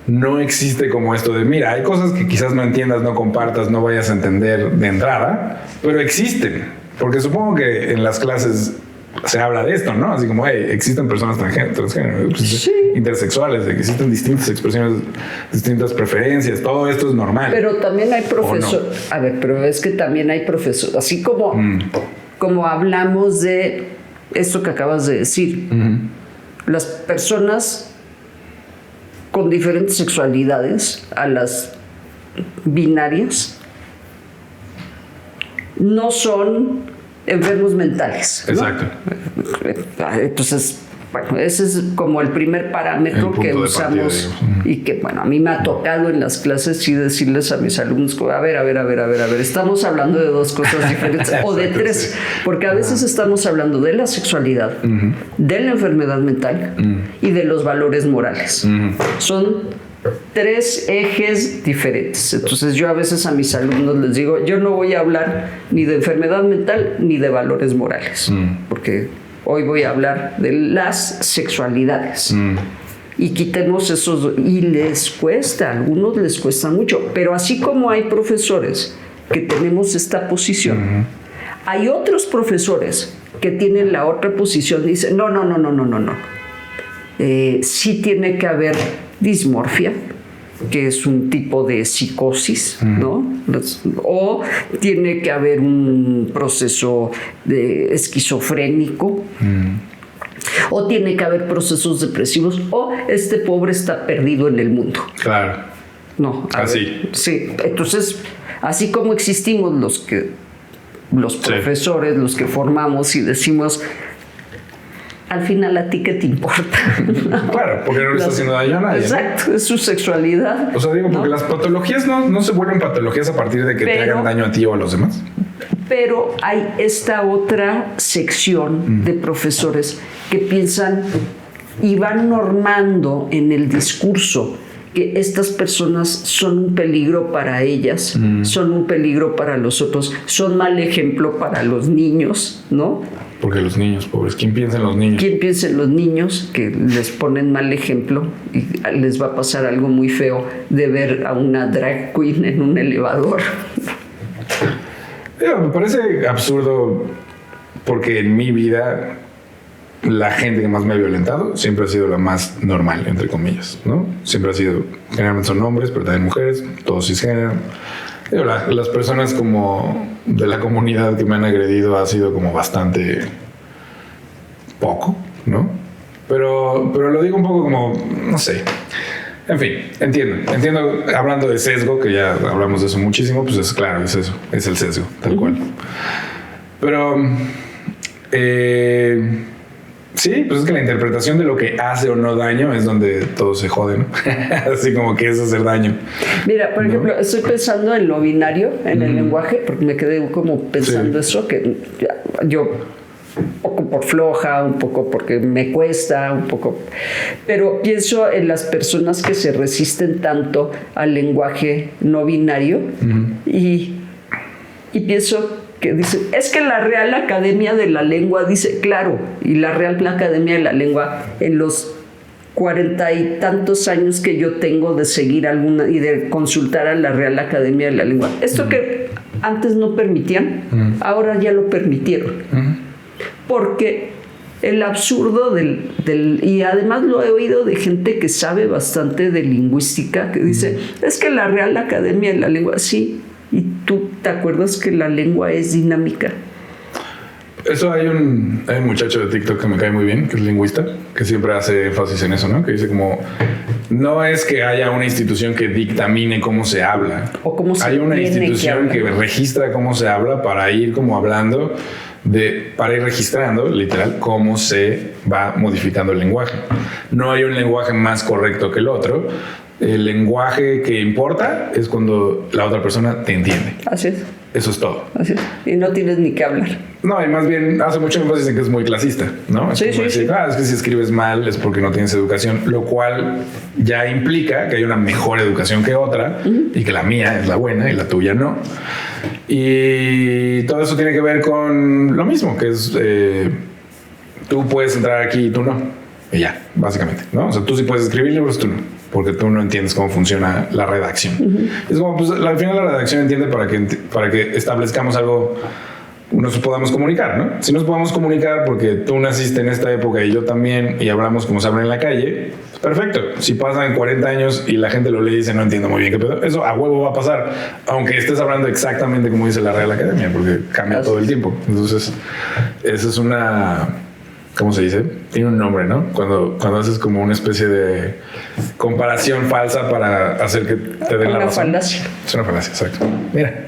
no existe como esto de, mira, hay cosas que quizás no entiendas, no compartas, no vayas a entender de entrada, pero existen. Porque supongo que en las clases se habla de esto, ¿no? Así como, existen personas transgénero, sí, intersexuales, existen distintas expresiones, distintas preferencias, todo esto es normal. Pero también hay profesores, no. A ver, pero es que también hay profesores, así como, como hablamos de esto que acabas de decir, las personas con diferentes sexualidades, a las binarias, no son enfermos mentales, ¿no? Exacto. Entonces, bueno, ese es como el primer parámetro que usamos y que, bueno, a mí me ha tocado en las clases sí decirles a mis alumnos, a ver, estamos hablando de dos cosas diferentes o de tres, porque a veces estamos hablando de la sexualidad, de la enfermedad mental y de los valores morales. Son tres ejes diferentes. Entonces yo a veces a mis alumnos les digo, yo no voy a hablar ni de enfermedad mental ni de valores morales, porque hoy voy a hablar de las sexualidades. Y quitemos esos, y les cuesta, a algunos les cuesta mucho, pero así como hay profesores que tenemos esta posición, hay otros profesores que tienen la otra posición y dicen, no. Sí tiene que haber dismorfia, que es un tipo de psicosis, ¿no? O tiene que haber un proceso de esquizofrénico, o tiene que haber procesos depresivos, o este pobre está perdido en el mundo. Claro. No, así. Sí, entonces, así como existimos los profesores, los que formamos y decimos, al final, ¿a ti qué te importa? Claro, porque no le está haciendo daño a nadie. Exacto, es su sexualidad. O sea, digo, porque las patologías no se vuelven patologías a partir de que te hagan daño a ti o a los demás. Pero hay esta otra sección de profesores que piensan y van normando en el discurso que estas personas son un peligro para ellas, son un peligro para los otros, son mal ejemplo para los niños, ¿no? Porque los niños, pobres, ¿quién piensa en los niños? ¿Quién piensa en los niños que les ponen mal ejemplo y les va a pasar algo muy feo de ver a una drag queen en un elevador? Me parece absurdo porque en mi vida la gente que más me ha violentado siempre ha sido la más normal, entre comillas, ¿no? Siempre ha sido, generalmente son hombres, pero también mujeres, todos cisgénero. Las personas como de la comunidad que me han agredido ha sido como bastante poco, ¿no? Pero lo digo un poco como, no sé. En fin, entiendo, hablando de sesgo, que ya hablamos de eso muchísimo, pues es claro, es eso, es el sesgo, tal cual. Pero Sí, pues es que la interpretación de lo que hace o no daño es donde todo se jode, ¿no? Así como que es hacer daño. Mira, por ejemplo, estoy pensando en lo binario, en el lenguaje, porque me quedé como pensando eso, que yo un poco por floja, un poco porque me cuesta, un poco... Pero pienso en las personas que se resisten tanto al lenguaje no binario y pienso que dice, es que la Real Academia de la Lengua dice, claro, y la Real Academia de la Lengua en los 40 y tantos años que yo tengo de seguir alguna y de consultar a la Real Academia de la Lengua, esto que antes no permitían, ahora ya lo permitieron, porque el absurdo y además lo he oído de gente que sabe bastante de lingüística, que dice, es que la Real Academia de la Lengua, sí. ¿Y tú te acuerdas que la lengua es dinámica? Eso hay un muchacho de TikTok que me cae muy bien, que es lingüista, que siempre hace énfasis en eso, ¿no? Que dice como, no es que haya una institución que dictamine cómo se habla. O cómo se hay una institución que registra cómo se habla para ir como hablando, para ir registrando, literal, cómo se va modificando el lenguaje. No hay un lenguaje más correcto que el otro. El lenguaje que importa es cuando la otra persona te entiende. Así es. Eso es todo. Así es. Y no tienes ni que hablar. No, y más bien hace mucho énfasis en que es muy clasista, ¿no? Es sí, como decir, es que si escribes mal es porque no tienes educación, lo cual ya implica que hay una mejor educación que otra y que la mía es la buena y la tuya no. Y todo eso tiene que ver con lo mismo, que es tú puedes entrar aquí y tú no. Y ya, básicamente, ¿no? O sea, tú sí puedes escribir libros, tú no, porque tú no entiendes cómo funciona la redacción. Es como, pues, al final la redacción entiende para que establezcamos algo, nos podamos comunicar, ¿no? Si nos podamos comunicar porque tú naciste en esta época y yo también, y hablamos como se habla en la calle, pues perfecto. Si pasan 40 años y la gente lo lee y dice, no entiendo muy bien qué pedo, eso a huevo va a pasar, aunque estés hablando exactamente como dice la Real Academia, porque cambia todo el tiempo. Entonces, eso es una... ¿Cómo se dice? Tiene un nombre, ¿no? Cuando haces como una especie de comparación falsa para hacer que te den la razón. Una falacia. Es una falacia, exacto. Mira.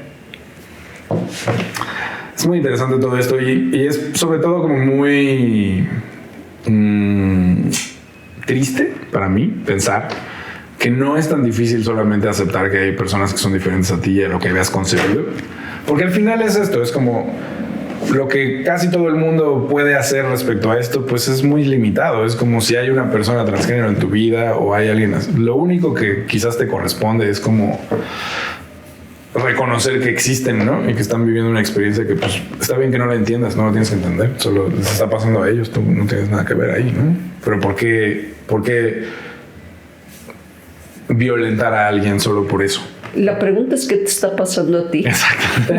Es muy interesante todo esto y es sobre todo como muy triste para mí pensar que no es tan difícil solamente aceptar que hay personas que son diferentes a ti y a lo que habías concebido. Porque al final es esto, es como... Lo que casi todo el mundo puede hacer respecto a esto, pues es muy limitado. Es como si hay una persona transgénero en tu vida o hay alguien... Lo único que quizás te corresponde es como reconocer que existen, ¿no? Y que están viviendo una experiencia que, pues, está bien que no la entiendas, no la tienes que entender. Solo les está pasando a ellos, tú no tienes nada que ver ahí, ¿no? Pero ¿por qué violentar a alguien solo por eso? La pregunta es ¿qué te está pasando a ti? Exacto.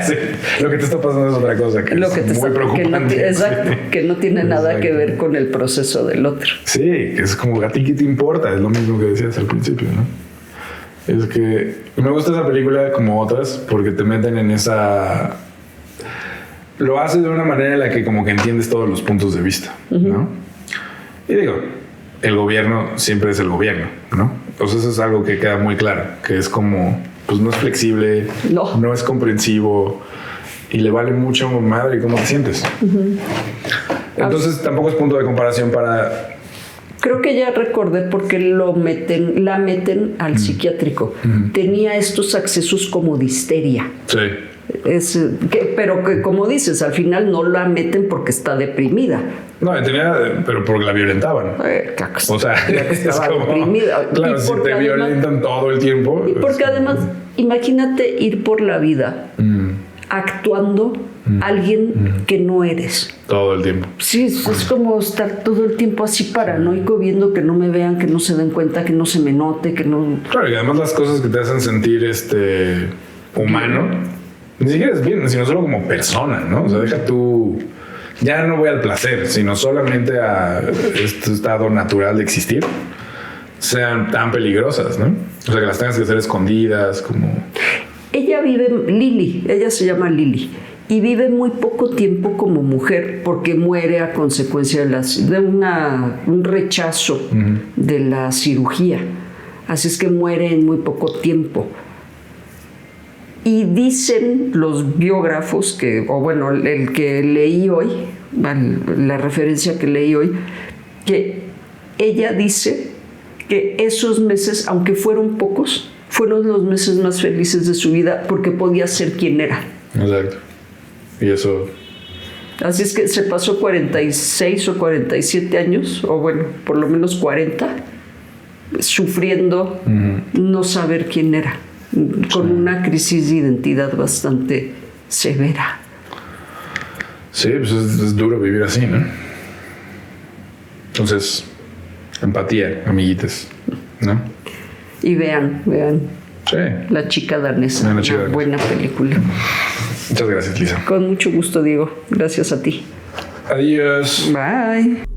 Sí, lo que te está pasando es otra cosa que es muy preocupante. Exacto, que no tiene nada que ver con el proceso del otro. Sí, que es como, ¿a ti qué te importa? Es lo mismo que decías al principio, ¿no? Es que me gusta esa película como otras porque te meten en esa... Lo hace de una manera en la que como que entiendes todos los puntos de vista, ¿no? Y digo, el gobierno siempre es el gobierno, ¿no? Entonces eso es algo que queda muy claro, que es como, pues no es flexible, no es comprensivo y le vale mucho madre cómo te sientes. Entonces tampoco es punto de comparación para... Creo que ya recordé por qué la meten al psiquiátrico. Tenía estos accesos como de histeria. Sí. Pero que, como dices, al final no la meten porque está deprimida. No, pero porque la violentaban. O sea, estaba es como, deprimida. Claro, si te violentan todo el tiempo. Y porque además, imagínate ir por la vida actuando alguien que no eres. Todo el tiempo. Sí, es como estar todo el tiempo así paranoico, viendo que no me vean, que no se den cuenta, que no se me note, que no... Claro, y además las cosas que te hacen sentir humano, ni siquiera es bien, sino solo como persona, ¿no? O sea, deja tú... Ya no voy al placer, sino solamente a este estado natural de existir, sean tan peligrosas, ¿no? O sea, que las tengas que hacer escondidas, como... Ella se llama Lily, y vive muy poco tiempo como mujer porque muere a consecuencia de un rechazo de la cirugía. Así es que muere en muy poco tiempo. Y dicen los biógrafos, o bueno, el que leí hoy, la referencia que leí hoy, que ella dice que esos meses, aunque fueron pocos, fueron los meses más felices de su vida porque podía ser quien era. Exacto. Y eso... Así es que se pasó 46 o 47 años, o bueno, por lo menos 40, sufriendo no saber quién era, con una crisis de identidad bastante severa. Sí, pues es duro vivir así, ¿no? Entonces, empatía, amiguitas, ¿no? Y vean Sí. La chica danesa, La chica danesa. buena película. Muchas gracias, Lisa. Con mucho gusto, Diego. Gracias a ti. Adiós. Bye.